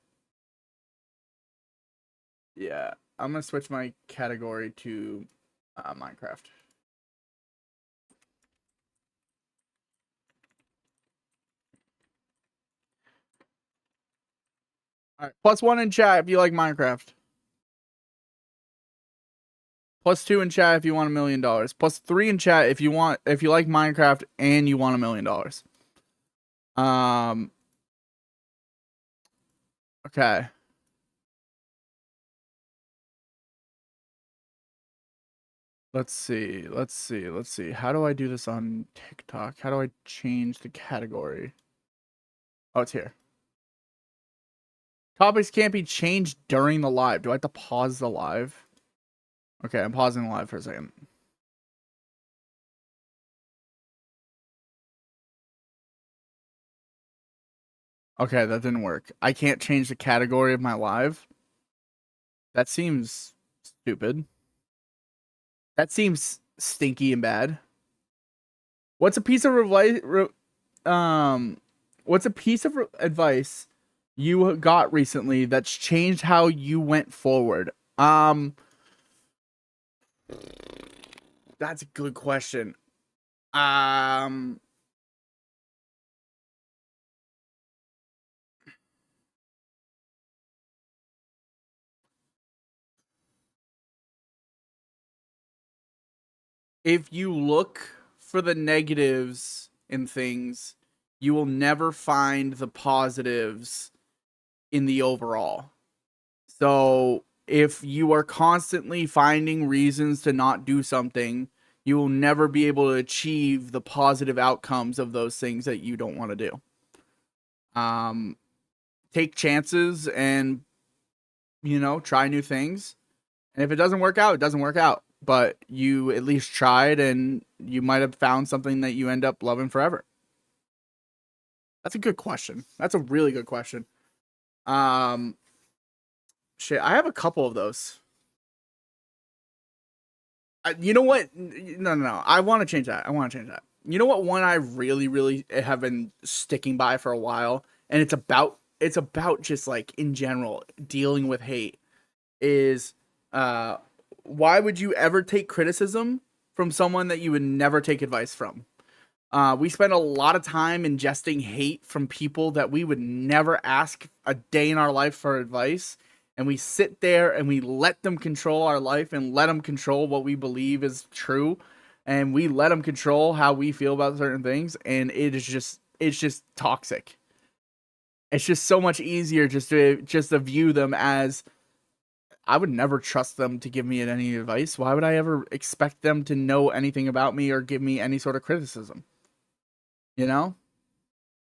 Yeah, I'm going to switch my category to Minecraft. All right, +1 in chat if you like Minecraft. +2 in chat if you want $1 million. +3 in chat if you like Minecraft and you want $1 million. Okay. Let's see. How do I do this on TikTok? How do I change the category? Oh, it's here. Topics can't be changed during the live. Do I have to pause the live? Okay, I'm pausing the live for a second. Okay, that didn't work. I can't change the category of my live. That seems stupid. That seems stinky and bad. What's a piece of advice you got recently that's changed how you went forward? That's a good question. If you look for the negatives in things, you will never find the positives in the overall. So if you are constantly finding reasons to not do something, you will never be able to achieve the positive outcomes of those things that you don't want to do. Take chances and, try new things. And if it doesn't work out, it doesn't work out. But you at least tried, and you might have found something that you end up loving forever. That's a good question. That's a really good question. Shit, I have a couple of those. You know what? No. I want to change that. You know what one I really, really have been sticking by for a while, and it's about just like in general dealing with hate is why would you ever take criticism from someone that you would never take advice from? We spend a lot of time ingesting hate from people that we would never ask a day in our life for advice. And we sit there and we let them control our life and let them control what we believe is true. And we let them control how we feel about certain things. And it's just toxic. It's just so much easier just to view them as, I would never trust them to give me any advice. Why would I ever expect them to know anything about me or give me any sort of criticism? You know?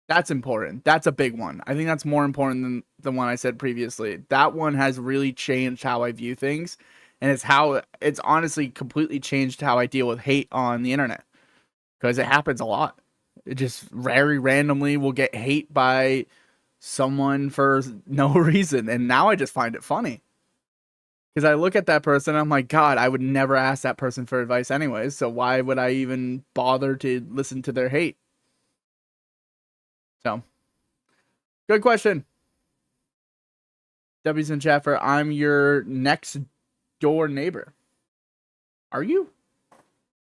That's important. That's a big one. I think that's more important than the one I said previously. That one has really changed how I view things. And it's honestly completely changed how I deal with hate on the internet. Because it happens a lot. It just very randomly will get hate by someone for no reason. And now I just find it funny. Because I look at that person and I'm like, God, I would never ask that person for advice anyways. So why would I even bother to listen to their hate? So, good question. W's in chat for I'm your next door neighbor. Are you?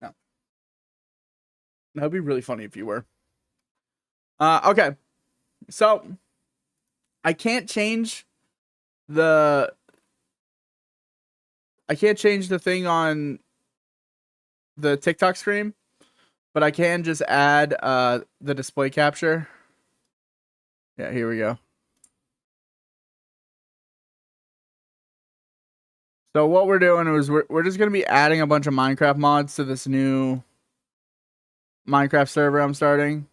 No. That'd be really funny if you were. Okay. So, I can't change the thing on the TikTok screen, but I can just add the display capture. Yeah, here we go. So what we're doing is we're just going to be adding a bunch of Minecraft mods to this new Minecraft server I'm starting.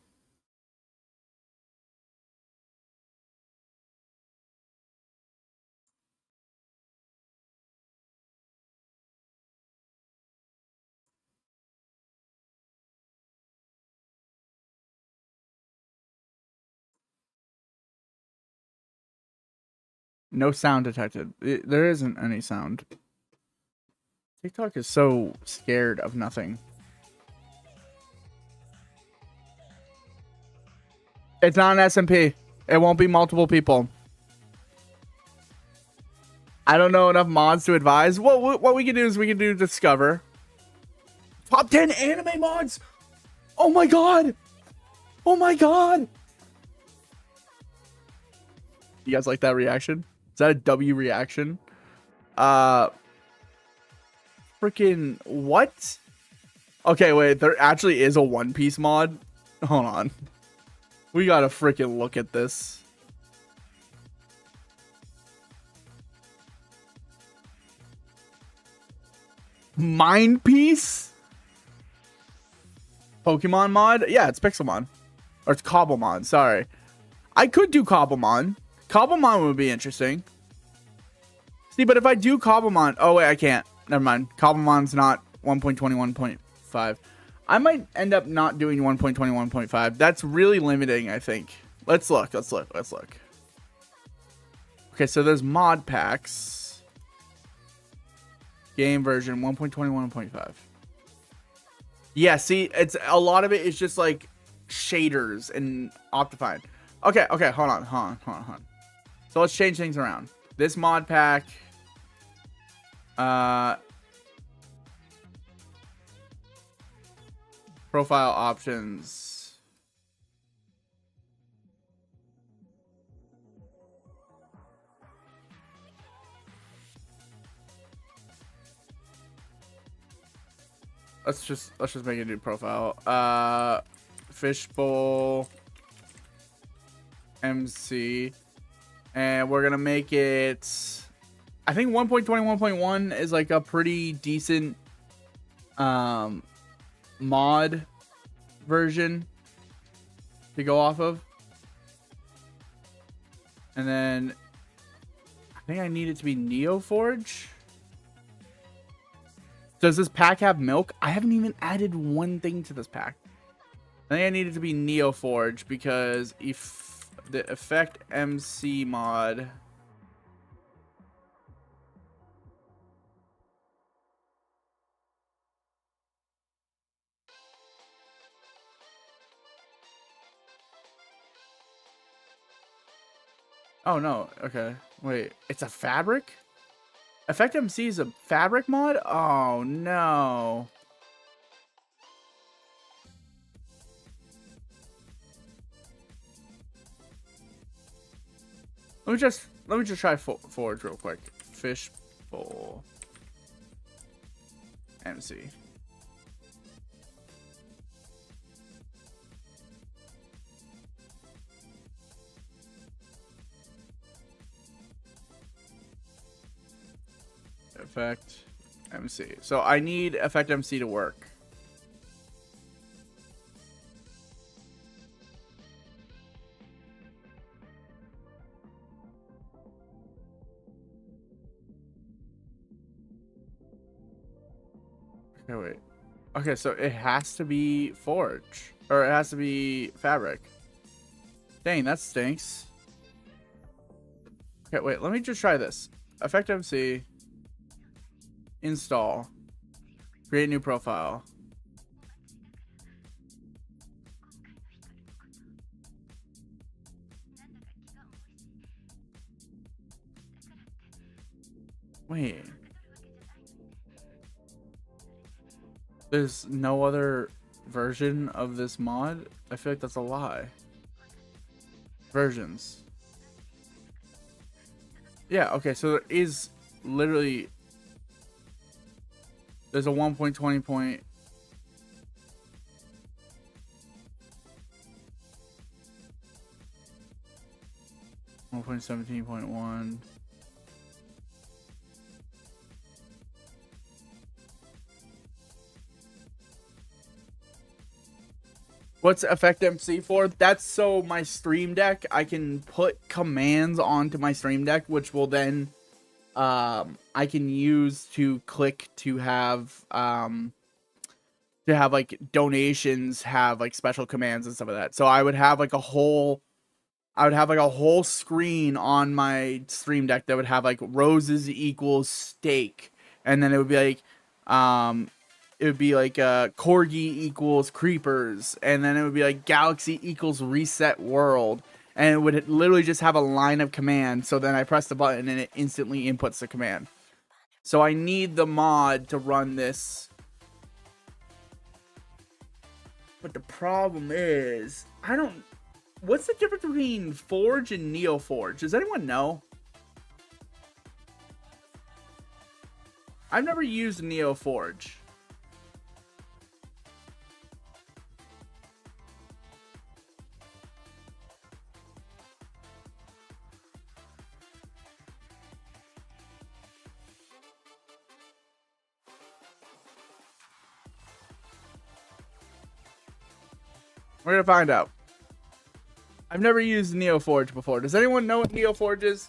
No sound detected. There isn't any sound. TikTok is so scared of nothing. It's not an SMP. It won't be multiple people. I don't know enough mods to advise. What we can do is we can do discover. Top 10 anime mods. Oh my god. Oh my god. You guys like that reaction? Is that a W reaction? Freaking what? Okay, wait. There actually is a One Piece mod. Hold on. We gotta freaking look at this. Mind Piece? Pokemon mod? Yeah, it's Pixelmon. Or it's Cobblemon, sorry. I could do Cobblemon. Cobblemon would be interesting. See, but if I do Cobblemon... Oh, wait, I can't. Never mind. Cobblemon's not 1.21.5. I might end up not doing 1.21.5. That's really limiting, I think. Let's look. Okay, so there's mod packs. Game version 1.21.5. Yeah, see, it's a lot of it is just like shaders and Optifine. Okay, hold on. So let's change things around. This mod pack, profile options. Let's just make a new profile. Fishbowl MC, and we're gonna make it. I think 1.21.1 is like a pretty decent mod version to go off of. And then I think I need it to be Neoforge. Does this pack have milk? I haven't even added one thing to this pack. I think I need it to be Neoforge because if the Effect MC mod. Oh no, okay. Wait, it's a fabric? Effect MC is a fabric mod? Oh no. Let me just try Forge real quick. Fishbowl MC. Effect MC. So I need Effect MC to work. Okay, wait. Okay, so it has to be forge. Or it has to be fabric. Dang, that stinks. Okay, wait, let me just try this. Effect MC. Install. Create new profile. Wait. There's no other version of this mod? I feel like that's a lie. Versions. Yeah, okay, so there is literally... There's a 1.20 point... 1.17.1. What's Effect MC for? That's so my Stream Deck, I can put commands onto my Stream Deck, which will then I can use to click to have like donations have like special commands and stuff like that. So I would have like a whole screen on my Stream Deck that would have like roses equals steak, and then it would be like corgi equals creepers, and then it would be like galaxy equals reset world, and it would literally just have a line of commands. So then I press the button and it instantly inputs the command. So I need the mod to run this. But the problem is, what's the difference between Forge and NeoForge? Does anyone know? I've never used NeoForge. We're gonna find out. I've never used NeoForge before. Does anyone know what NeoForge is?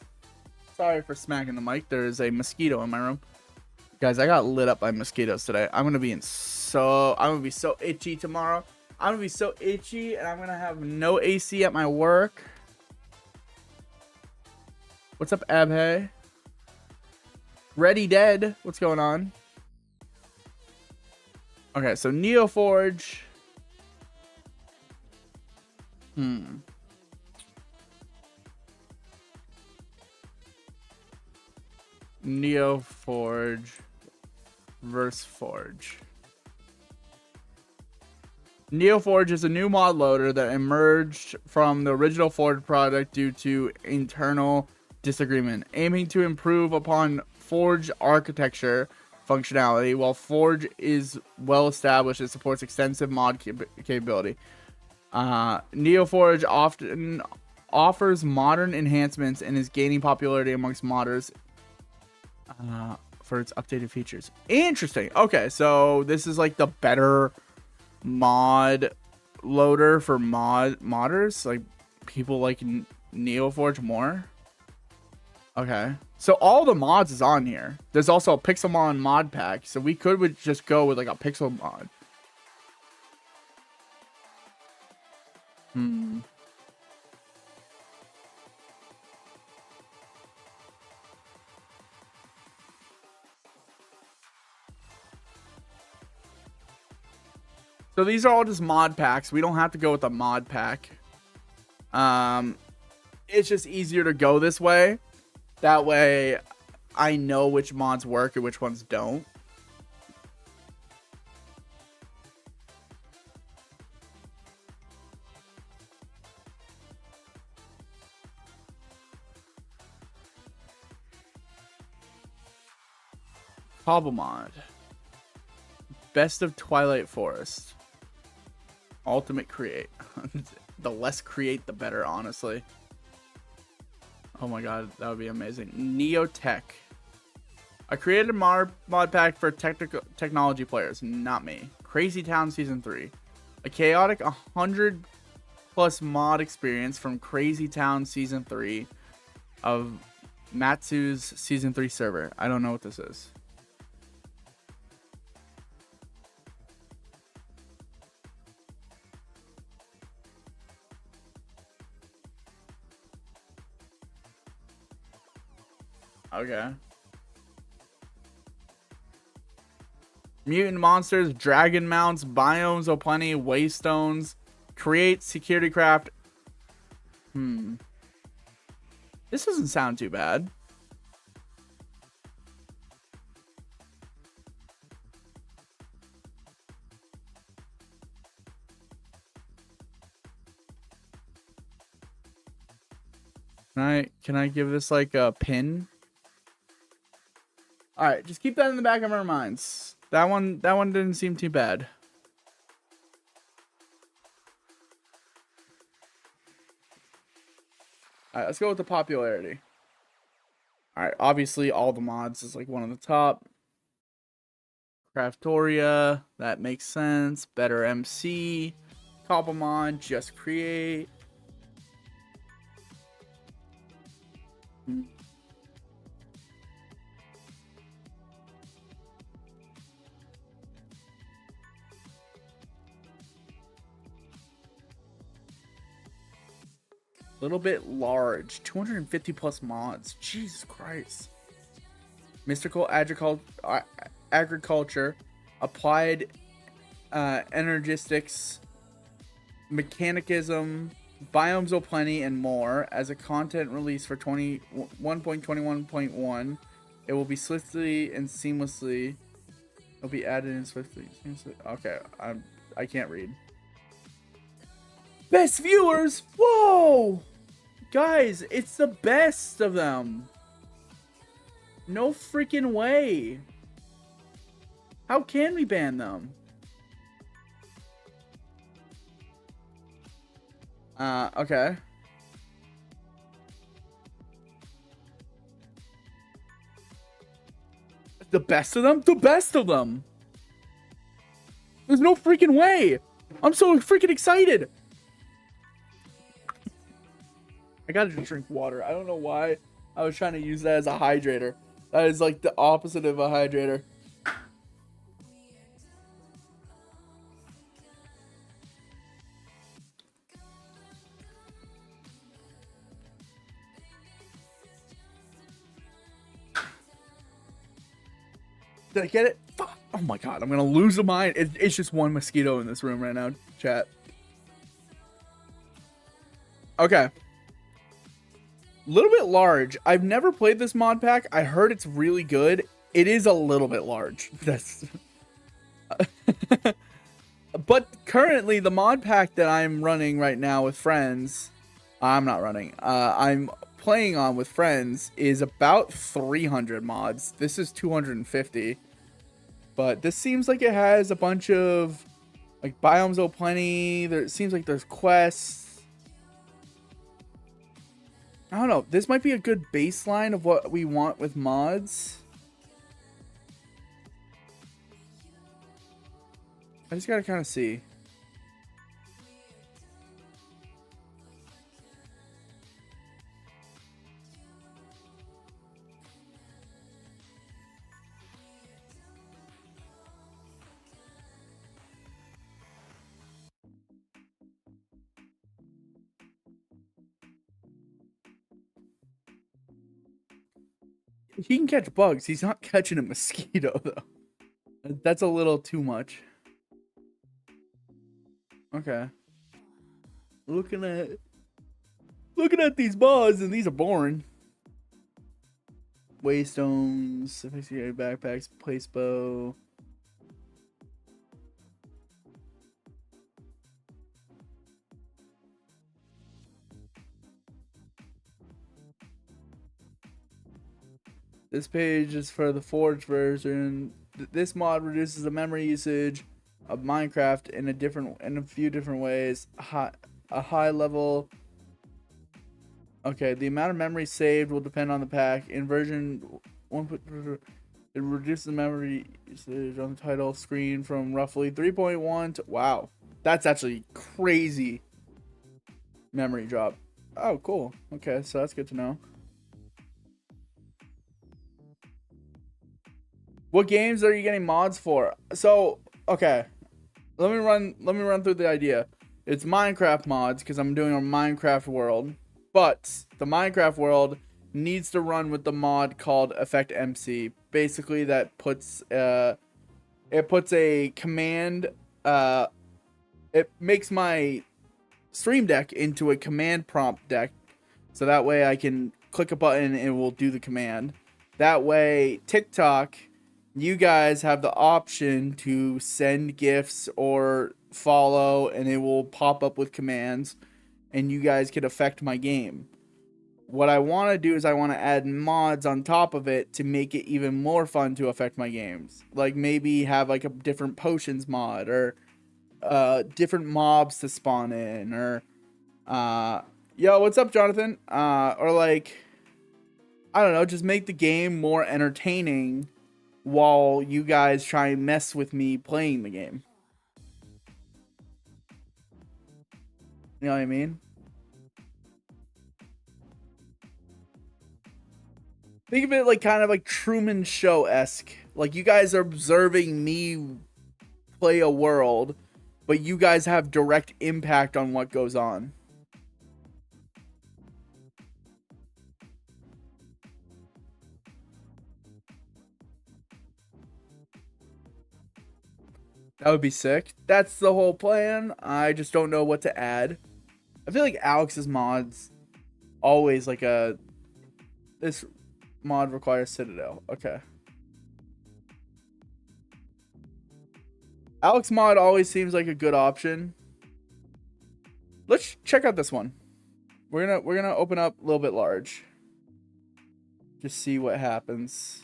Sorry for smacking the mic. There is a mosquito in my room. Guys, I got lit up by mosquitoes today. I'm gonna be so itchy tomorrow. I'm gonna be so itchy, and I'm gonna have no AC at my work. What's up, Abhay? Ready Dead. What's going on? Okay, so NeoForge. NeoForge versus Forge. NeoForge is a new mod loader that emerged from the original Forge product due to internal disagreement, aiming to improve upon Forge architecture functionality. While Forge is well established, it supports extensive mod capability. NeoForge often offers modern enhancements and is gaining popularity amongst modders for its updated features. Interesting. Okay, so this is like the better mod loader for modders, like people like NeoForge more. Okay, so all the mods is on here. There's also a Pixelmon mod pack, so we could just go with like a Pixel mod. So these are all just mod packs. We don't have to go with a mod pack. It's just easier to go this way. That way I know which mods work and which ones don't. Cobble mod. Best of Twilight Forest. Ultimate create. The less create, the better, honestly. Oh my god, that would be amazing. Neotech. I created a mod pack for technology players, not me. Crazy Town Season 3. A chaotic 100 plus mod experience from Crazy Town Season 3 of Matsu's Season 3 server. I don't know what this is. Okay. Mutant monsters, dragon mounts, biomes o' plenty, waystones, create security craft. This doesn't sound too bad. Can I give this like a pin? All right, just keep that in the back of our minds. That one didn't seem too bad. All right, let's go with the popularity. All right, obviously all the mods is like one of the top. Craftoria, that makes sense. Better MC, Cobblemon, just create. Little bit large. 250 plus mods. Jesus Christ. Mystical agriculture. Applied energistics. Mechanicism. Biomes o' plenty and more. As a content release for 1.21.1, it will be swiftly and seamlessly. It'll be added in swiftly. Okay, I can't read. Best viewers. Whoa. Guys, it's the best of them. No freaking way. How can we ban them? Okay. The best of them? The best of them. There's no freaking way. I'm so freaking excited. I gotta drink water. I don't know why I was trying to use that as a hydrator. That is like the opposite of a hydrator. Did I get it? Fuck. Oh my god, I'm gonna lose a mind. It's just one mosquito in this room right now, chat. Okay. Little bit large. I've never played this mod pack. I heard it's really good. It is a little bit large. That's but currently the mod pack that I'm running right now with friends, I'm not running. I'm playing on with friends is about 300 mods. This is 250. But this seems like it has a bunch of like biomes o' plenty. There it seems like there's quests. I don't know. This might be a good baseline of what we want with mods. I just gotta kind of see. He can catch bugs. He's not catching a mosquito, though. That's a little too much. Okay. Looking at these mods, and these are boring. Waystones, sophisticated backpacks, place bow. This page is for the forged version. This mod reduces the memory usage of Minecraft in a few different ways. A high level. Okay, the amount of memory saved will depend on the pack. In version 1, it reduces the memory usage on the title screen from roughly 3.1 to wow. That's actually crazy memory drop. Oh, cool. Okay, so that's good to know. What games are you getting mods for? So, okay. Let me run through the idea. It's Minecraft mods because I'm doing a Minecraft world. But the Minecraft world needs to run with the mod called Effect MC. Basically, that puts it puts a command. It makes my Stream Deck into a command prompt deck, so that way I can click a button and it will do the command. That way, TikTok, you guys have the option to send gifts or follow, and it will pop up with commands, and you guys can affect my game. What I want to do is I want to add mods on top of it to make it even more fun to affect my games. Like maybe have like a different potions mod, or different mobs to spawn in, or yo, what's up, Jonathan? Or like, I don't know, just make the game more entertaining while you guys try and mess with me playing the game. You know what I mean? Think of it like kind of like Truman Show-esque. Like you guys are observing me play a world, but you guys have direct impact on what goes on. That would be sick. That's the whole plan. I just don't know what to add. I feel like Alex's mods always like a... This mod requires Citadel. Okay. Alex mod always seems like a good option. Let's check out this one. We're gonna open up a little bit large. Just see what happens.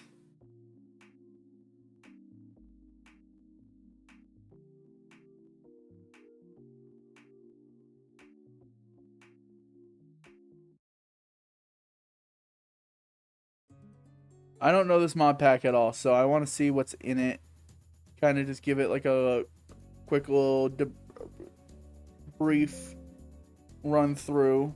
I don't know this mod pack at all, so I want to see what's in it. Kind of just give it like a quick little brief run through.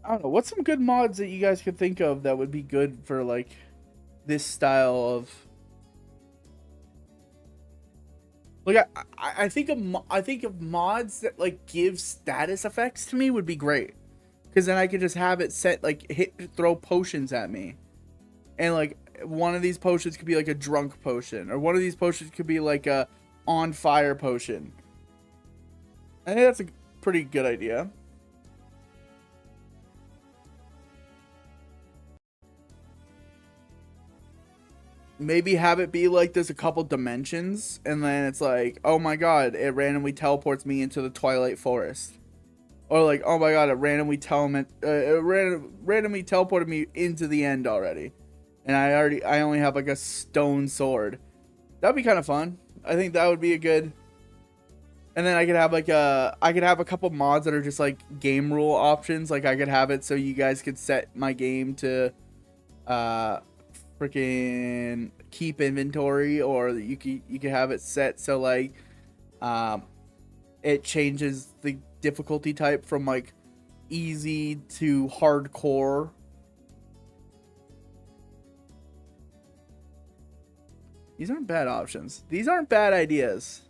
I don't know. What's some good mods that you guys could think of that would be good for like this style of... Like I think of mods that like give status effects to me would be great, because then I could just have it set like throw potions at me, and like one of these potions could be like a drunk potion, or one of these potions could be like a on fire potion. I think that's a pretty good idea. Maybe have it be like there's a couple dimensions, and then it's like, oh my god, it randomly teleports me into the Twilight Forest. Or like, oh my god, it randomly randomly teleported me into the end already. And I only have like a stone sword. That'd be kind of fun. I think that would be a good... And then I could have like a couple mods that are just like game rule options. Like I could have it so you guys could set my game to freaking keep inventory, or you could have it set so like it changes the difficulty type from like easy to hardcore. These aren't bad options. These aren't bad ideas.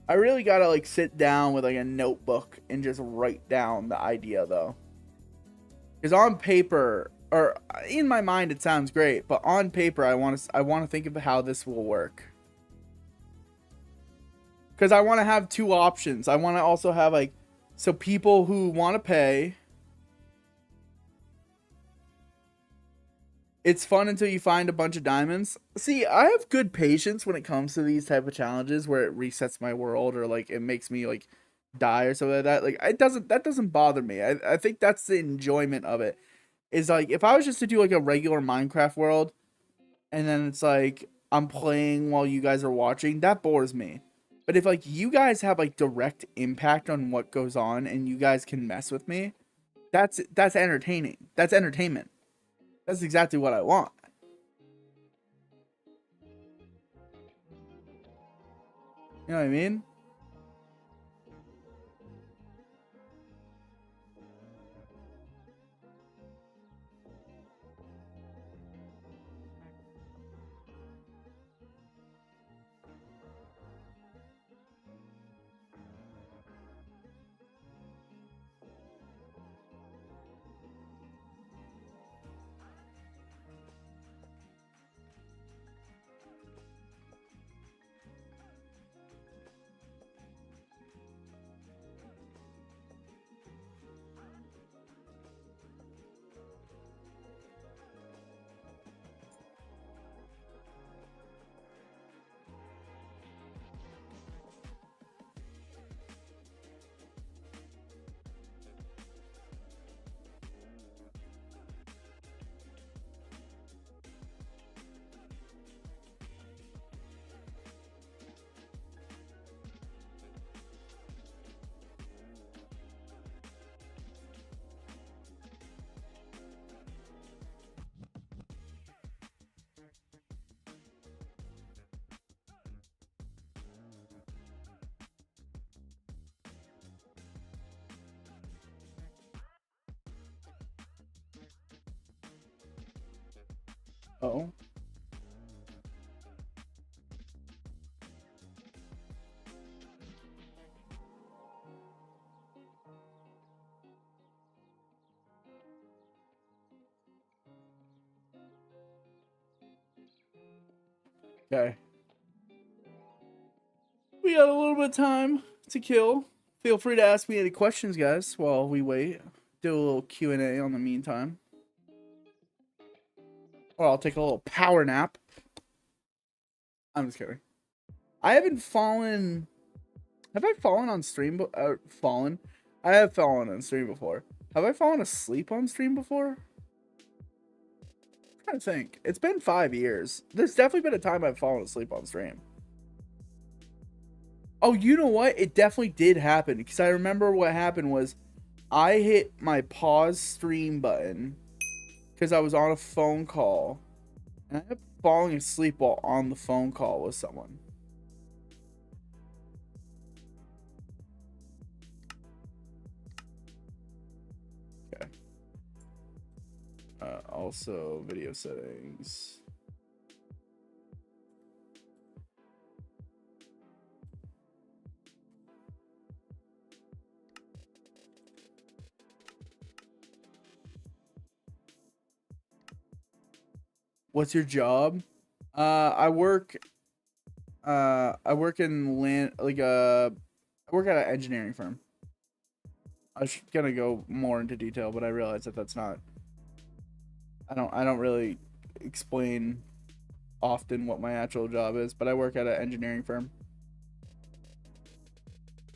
I really gotta like sit down with like a notebook and just write down the idea though, because on paper, or in my mind, it sounds great, but on paper, I want to think of how this will work. Because I want to have two options. I want to also have like, so people who want to pay, it's fun until you find a bunch of diamonds. See, I have good patience when it comes to these type of challenges where it resets my world, or like it makes me like die or something like that. Like that doesn't bother me. I think that's the enjoyment of it. Is like, if I was just to do like a regular Minecraft world, and then it's like I'm playing while you guys are watching, that bores me. But if like you guys have like direct impact on what goes on, and you guys can mess with me, that's entertaining. That's entertainment. That's exactly what I want. You know what I mean? Oh. Okay. We got a little bit of time to kill. Feel free to ask me any questions, guys, while we wait. Do a little Q&A on the meantime. Or I'll take a little power nap. I'm just kidding. I haven't fallen... Have I fallen on stream? Fallen? I have fallen on stream before. Have I fallen asleep on stream before? I'm trying to think. It's been 5 years. There's definitely been a time I've fallen asleep on stream. Oh, you know what? It definitely did happen. Because I remember what happened was I hit my pause stream button because I was on a phone call. And I ended up falling asleep while on the phone call with someone. Okay. Also, video settings. What's your job? I work in land, like I work at an engineering firm. I was gonna go more into detail, but I realized that that's not. I don't really explain often what my actual job is, but I work at an engineering firm.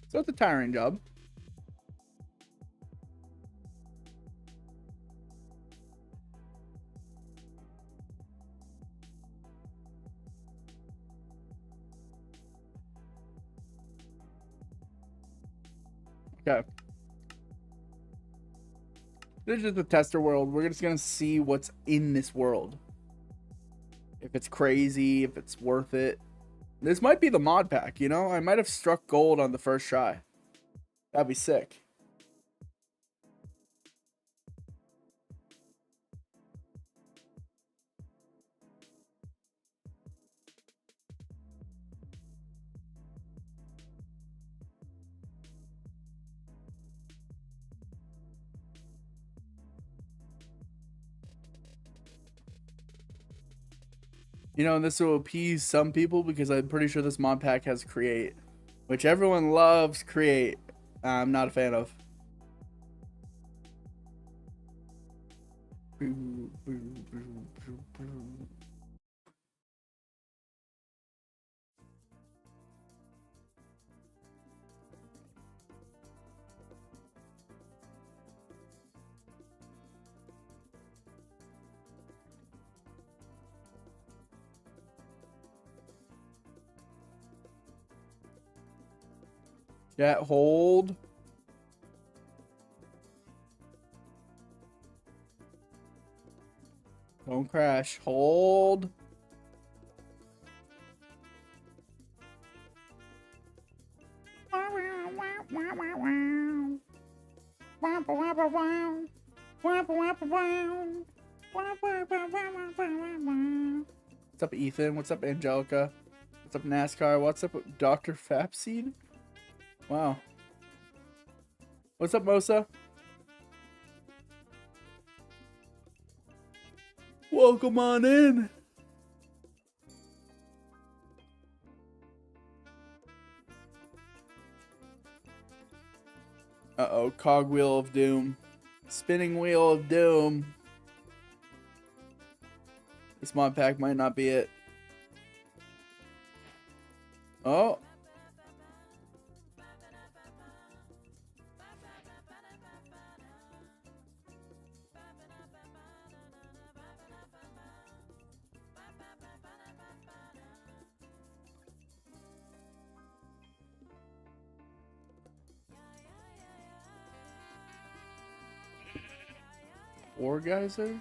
So it's a tiring job. Okay. This is just the tester world. We're just gonna see what's in this world. If it's crazy, if it's worth it. This might be the mod pack, you know? I might have struck gold on the first try. That'd be sick. You know, and this will appease some people because I'm pretty sure this mod pack has create, which everyone loves create. I'm not a fan of. Yeah, hold. Don't crash. Hold. What's up, Ethan? What's up, Angelica? What's up, NASCAR? What's up, Dr. Fapseed? Wow. What's up, Mosa? Welcome on in. Uh-oh, cogwheel of doom. Spinning wheel of doom. This mod pack might not be it. Oh. Orgeyser?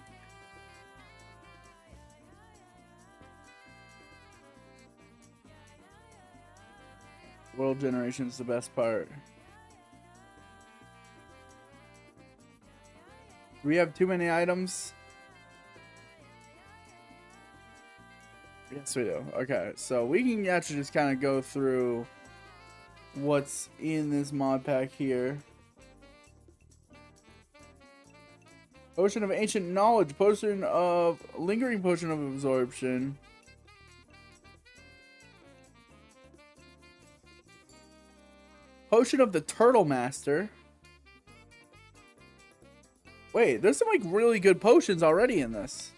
World generation is the best part. Do we have too many items? Yes, we do. Okay, so we can actually just kind of go through what's in this mod pack here. Potion of Ancient Knowledge, Potion of Lingering Potion of Absorption. Potion of the Turtle Master. Wait, there's some like really good potions already in this.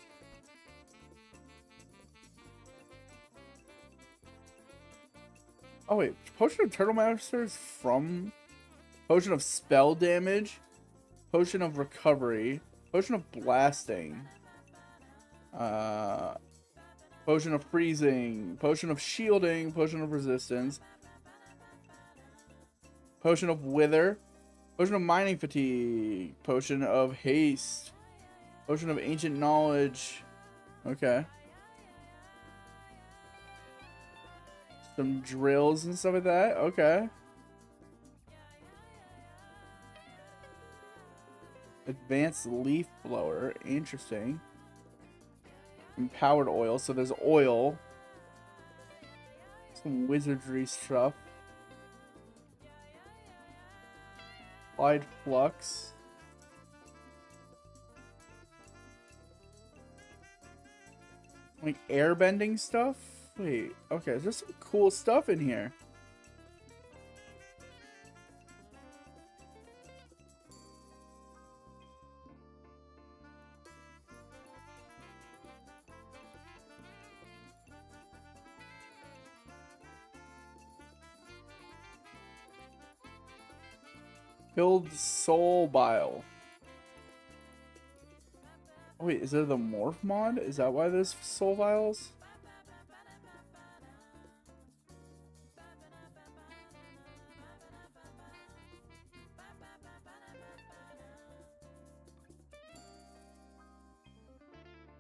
Oh wait, Potion of Turtle Master is from Potion of Spell Damage, Potion of Recovery, Potion of Blasting, Potion of Freezing, Potion of Shielding, Potion of Resistance, Potion of Wither, Potion of Mining Fatigue, Potion of Haste, Potion of Ancient Knowledge. Okay. Some drills and stuff like that. Okay. Advanced Leaf Blower. Interesting. Empowered Oil. So there's oil. Some wizardry stuff. Applied Flux. Like airbending stuff? Wait, okay, there's some cool stuff in here. Filled Soul Bile. Oh, wait, is there the Morph mod? Is that why there's Soul Vials?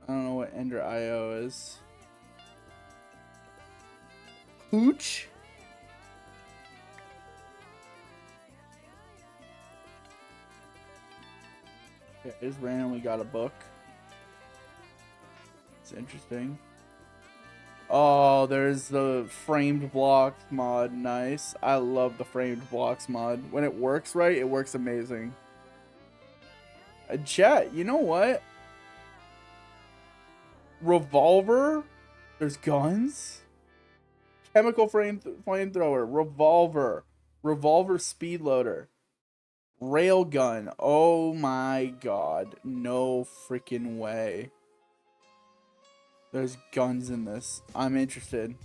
I don't know what Ender IO is. Hooch? Yeah, I just randomly got a book. It's interesting. Oh, there's the framed blocks mod. Nice. I love the framed blocks mod. When it works right, it works amazing. Chat, you know what? Revolver? There's guns? Chemical flamethrower. Revolver. Revolver speed loader. Railgun. Oh my god. No freaking way. There's guns in this. I'm interested.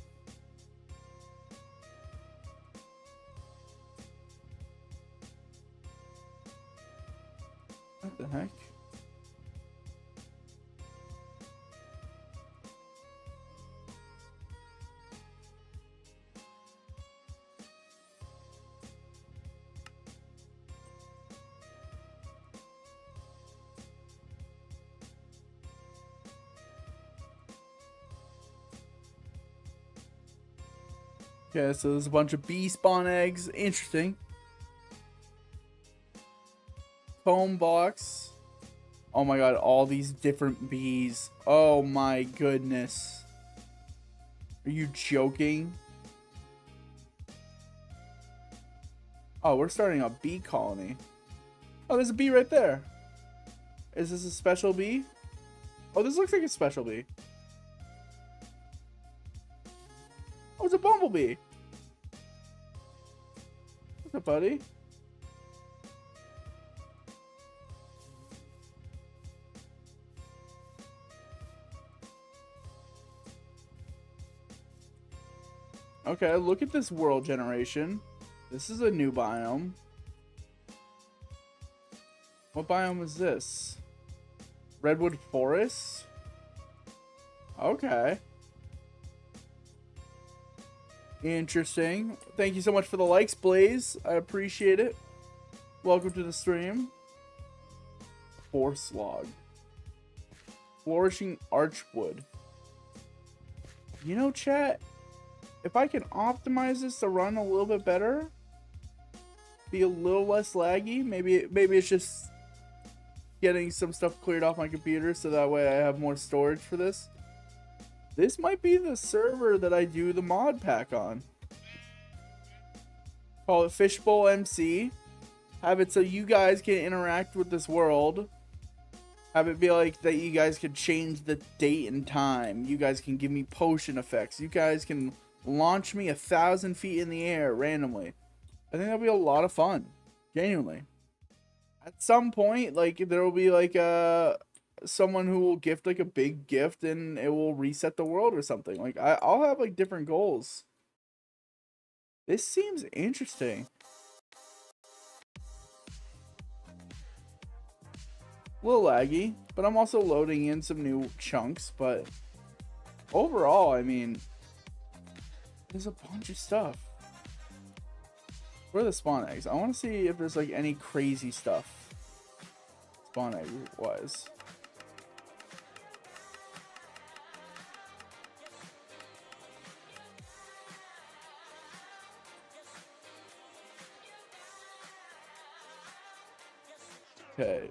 What the heck? Okay, so there's a bunch of bee spawn eggs. Interesting. Comb box. Oh my god, all these different bees. Oh my goodness. Are you joking? Oh, we're starting a bee colony. Oh, there's a bee right there. Is this a special bee? Oh, this looks like a special bee. Oh, it's a bumblebee. What's up, buddy? Okay, look at this world generation. This is a new biome. What biome is this? Redwood Forest? Okay. Interesting. Thank you so much for the likes, Blaze. I appreciate it. Welcome to the stream. Force log. Flourishing archwood. You know, chat, if I can optimize this to run a little bit better, be a little less laggy, maybe it's just getting some stuff cleared off my computer so that way I have more storage for this. This might be the server that I do the mod pack on. Call it Fishbowl MC. Have it so you guys can interact with this world. Have it be like that you guys can change the date and time. You guys can give me potion effects. You guys can launch me 1,000 feet in the air randomly. I think that'll be a lot of fun. Genuinely. At some point, like, there will be like someone who will gift like a big gift and it will reset the world or something. Like, I'll have like different goals. This seems interesting. A little laggy, but I'm also loading in some new chunks. But overall, I mean, there's a bunch of stuff. Where are the spawn eggs? I want to see if there's like any crazy stuff spawn egg wise. Okay.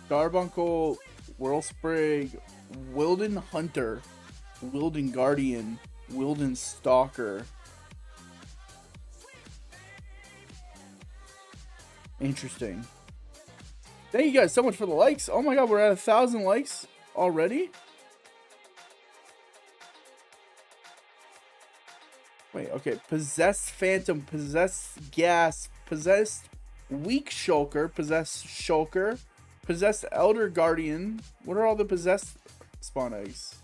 Carbuncle, Whirlsprig, Wilden Hunter, Wilden Guardian, Wilden Stalker. Interesting. Thank you guys so much for the likes. Oh my god, we're at 1,000 likes already? Wait, okay. Possessed Phantom, Possessed Gas, Possessed Weak Shulker, Possessed Shulker, Possessed Elder Guardian. What are all the possessed spawn eggs?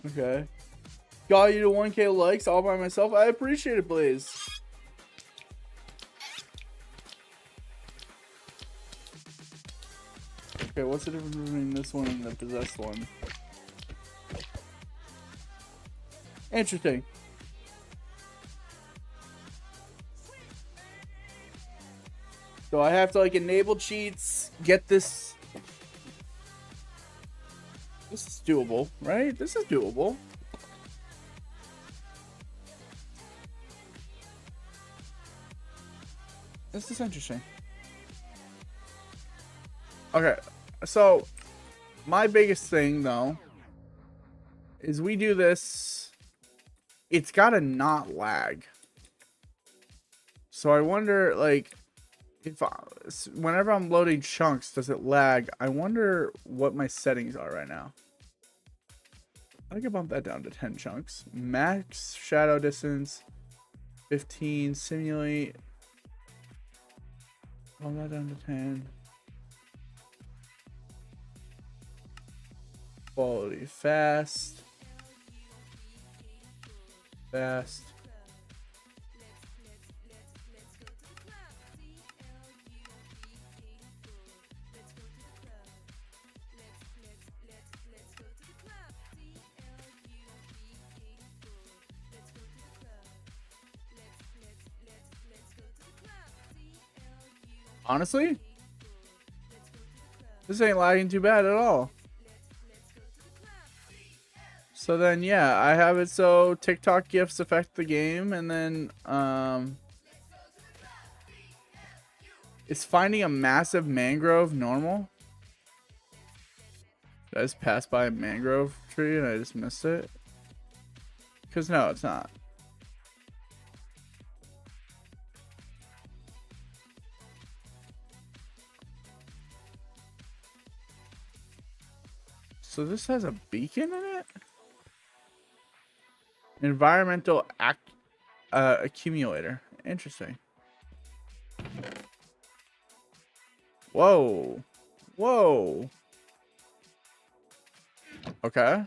Okay. Got you to 1K likes all by myself. I appreciate it, Blaze. Okay, what's the difference between this one and the possessed one? Interesting. So I have to like enable cheats, get this. This is doable, right? This is doable. This is interesting. Okay, so my biggest thing though is we do this. It's gotta not lag. So I wonder, like, if whenever I'm loading chunks, does it lag? I wonder what my settings are right now. I can bump that down to 10 chunks. Max shadow distance 15. Simulate. Bump that down to 10. Quality fast. Fast. Honestly, this ain't lagging too bad at all. So then, yeah, I have it so TikTok gifs affect the game, and then is finding a massive mangrove normal? Did I just pass by a mangrove tree and I just missed it? Because no, it's not. So this has a beacon in it? Environmental accumulator. Interesting. Whoa. Whoa. Okay.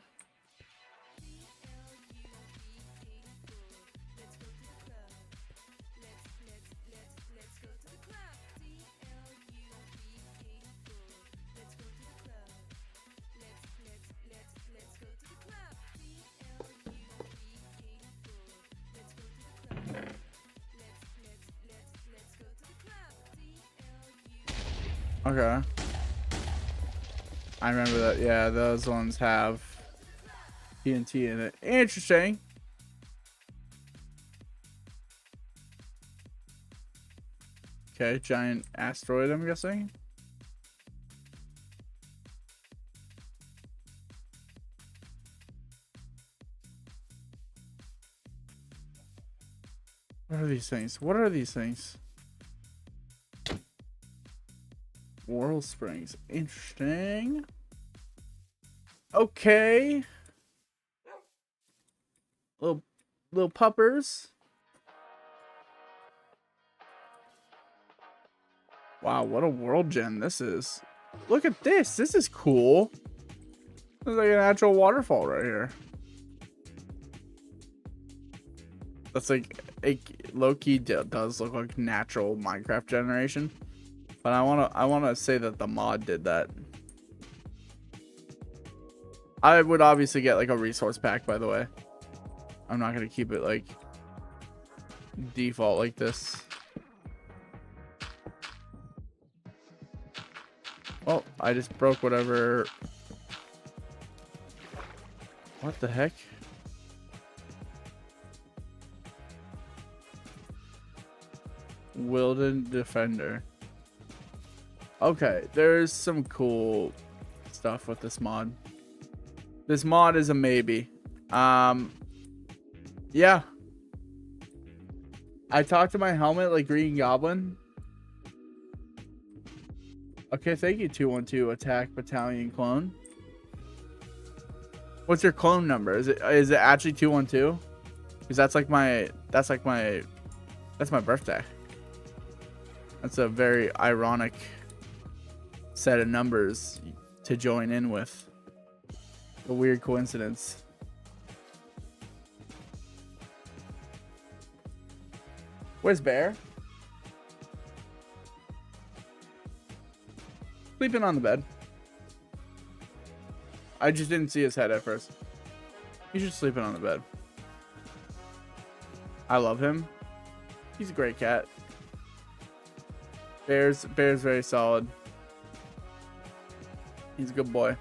Okay. I remember that. Yeah, those ones have TNT in it. Interesting. Okay, giant asteroid, I'm guessing. What are these things? What are these things? Whirl springs. Interesting. Okay. Little puppers. Wow, what a world gem this is. Look at this. This is cool. There's like a natural waterfall right here. That's like low-key does look like natural Minecraft generation. But I wanna say that the mod did that. I would obviously get like a resource pack, by the way. I'm not gonna keep it like default like this. Oh, I just broke whatever. What the heck? Wilden Defender. Okay, there's some cool stuff with this mod. This mod is a maybe. Yeah. I talked to my helmet like Green Goblin. Okay, thank you, 212 Attack Battalion Clone. What's your clone number? Is it actually 212? Because that's my birthday. That's a very ironic set of numbers to join in with. A weird coincidence. Where's Bear? Sleeping on the bed. I just didn't see his head at first. He's just sleeping on the bed. I love him. He's a great cat. Bear's very solid. He's a good boy.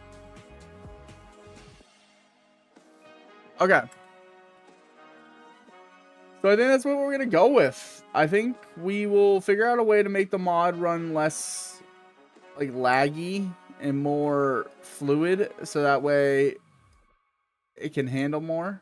Okay. So I think that's what we're going to go with. I think we will figure out a way to make the mod run less like laggy and more fluid, so that way it can handle more.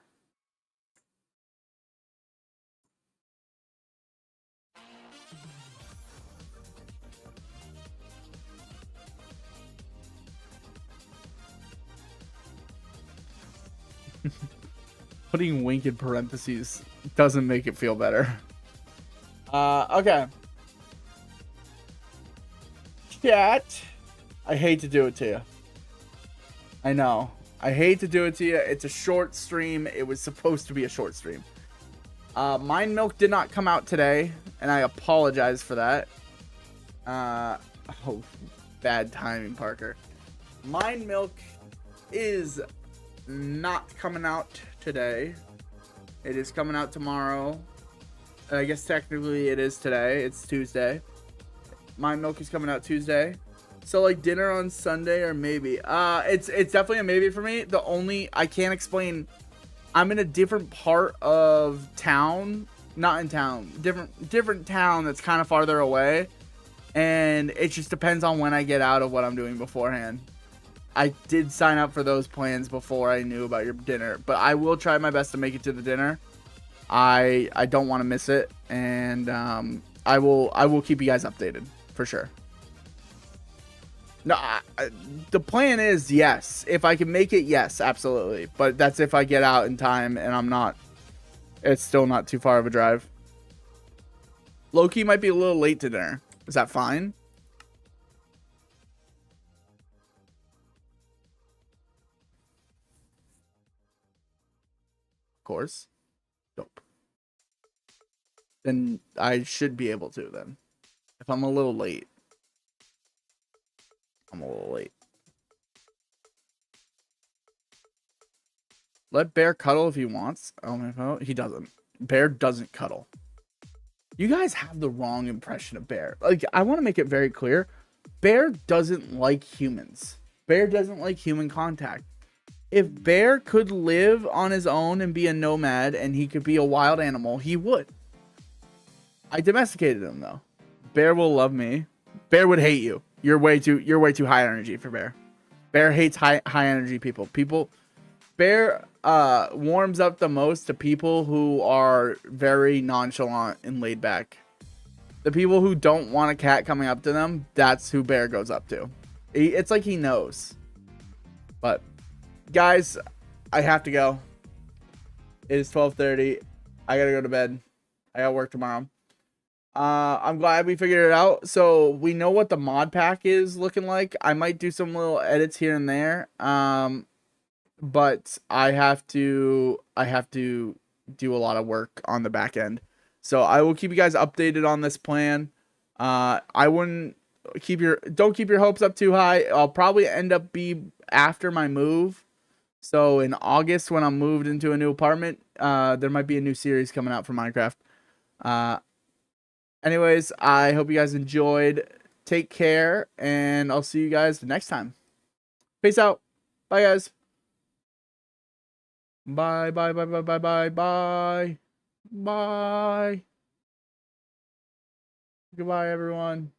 Putting wink in parentheses doesn't make it feel better. Okay. Chat. I hate to do it to you. I know. I hate to do it to you. It's a short stream. It was supposed to be a short stream. Mind Milk did not come out today, and I apologize for that. Oh, bad timing, Parker. Mind Milk is not coming out today. It is coming out tomorrow. I guess technically it is today. It's Tuesday. Mind Milk is coming out Tuesday. So like dinner on Sunday or maybe. It's definitely a maybe for me. The only I can't explain. I'm in a different part of town, not in town, different town that's kind of farther away, and it just depends on when I get out of what I'm doing beforehand. I did sign up for those plans before I knew about your dinner, but I will try my best to make it to the dinner. I don't want to miss it, and I will keep you guys updated for sure. No, the plan is yes. If I can make it, yes, absolutely. But that's if I get out in time and I'm not. It's still not too far of a drive. Loki might be a little late to dinner. Is that fine? Of course. Dope. Then I should be able to then. If I'm a little late. I'm a little late. Let Bear cuddle if he wants. Oh my god, he doesn't. Bear doesn't cuddle. You guys have the wrong impression of Bear. Like, I want to make it very clear. Bear doesn't like humans. Bear doesn't like human contact. If Bear could live on his own and be a nomad and he could be a wild animal, he would. I domesticated him though. Bear will love me. Bear would hate you. You're way too high energy for Bear. Bear hates high energy people. Bear warms up the most to people who are very nonchalant and laid back. The people who don't want a cat coming up to them, that's who Bear goes up to. It's like he knows. But guys, I have to go. It is 12:30. I gotta go to bed. I gotta work tomorrow. I'm glad we figured it out. So we know what the mod pack is looking like. I might do some little edits here and there. But I have to do a lot of work on the back end. So I will keep you guys updated on this plan. I wouldn't don't keep your hopes up too high. I'll probably end up be after my move. So in August when I'm moved into a new apartment, there might be a new series coming out for Minecraft. Anyways, I hope you guys enjoyed. Take care, and I'll see you guys next time. Peace out. Bye, guys. Bye, bye, bye, bye, bye, bye, bye. Bye. Goodbye, everyone.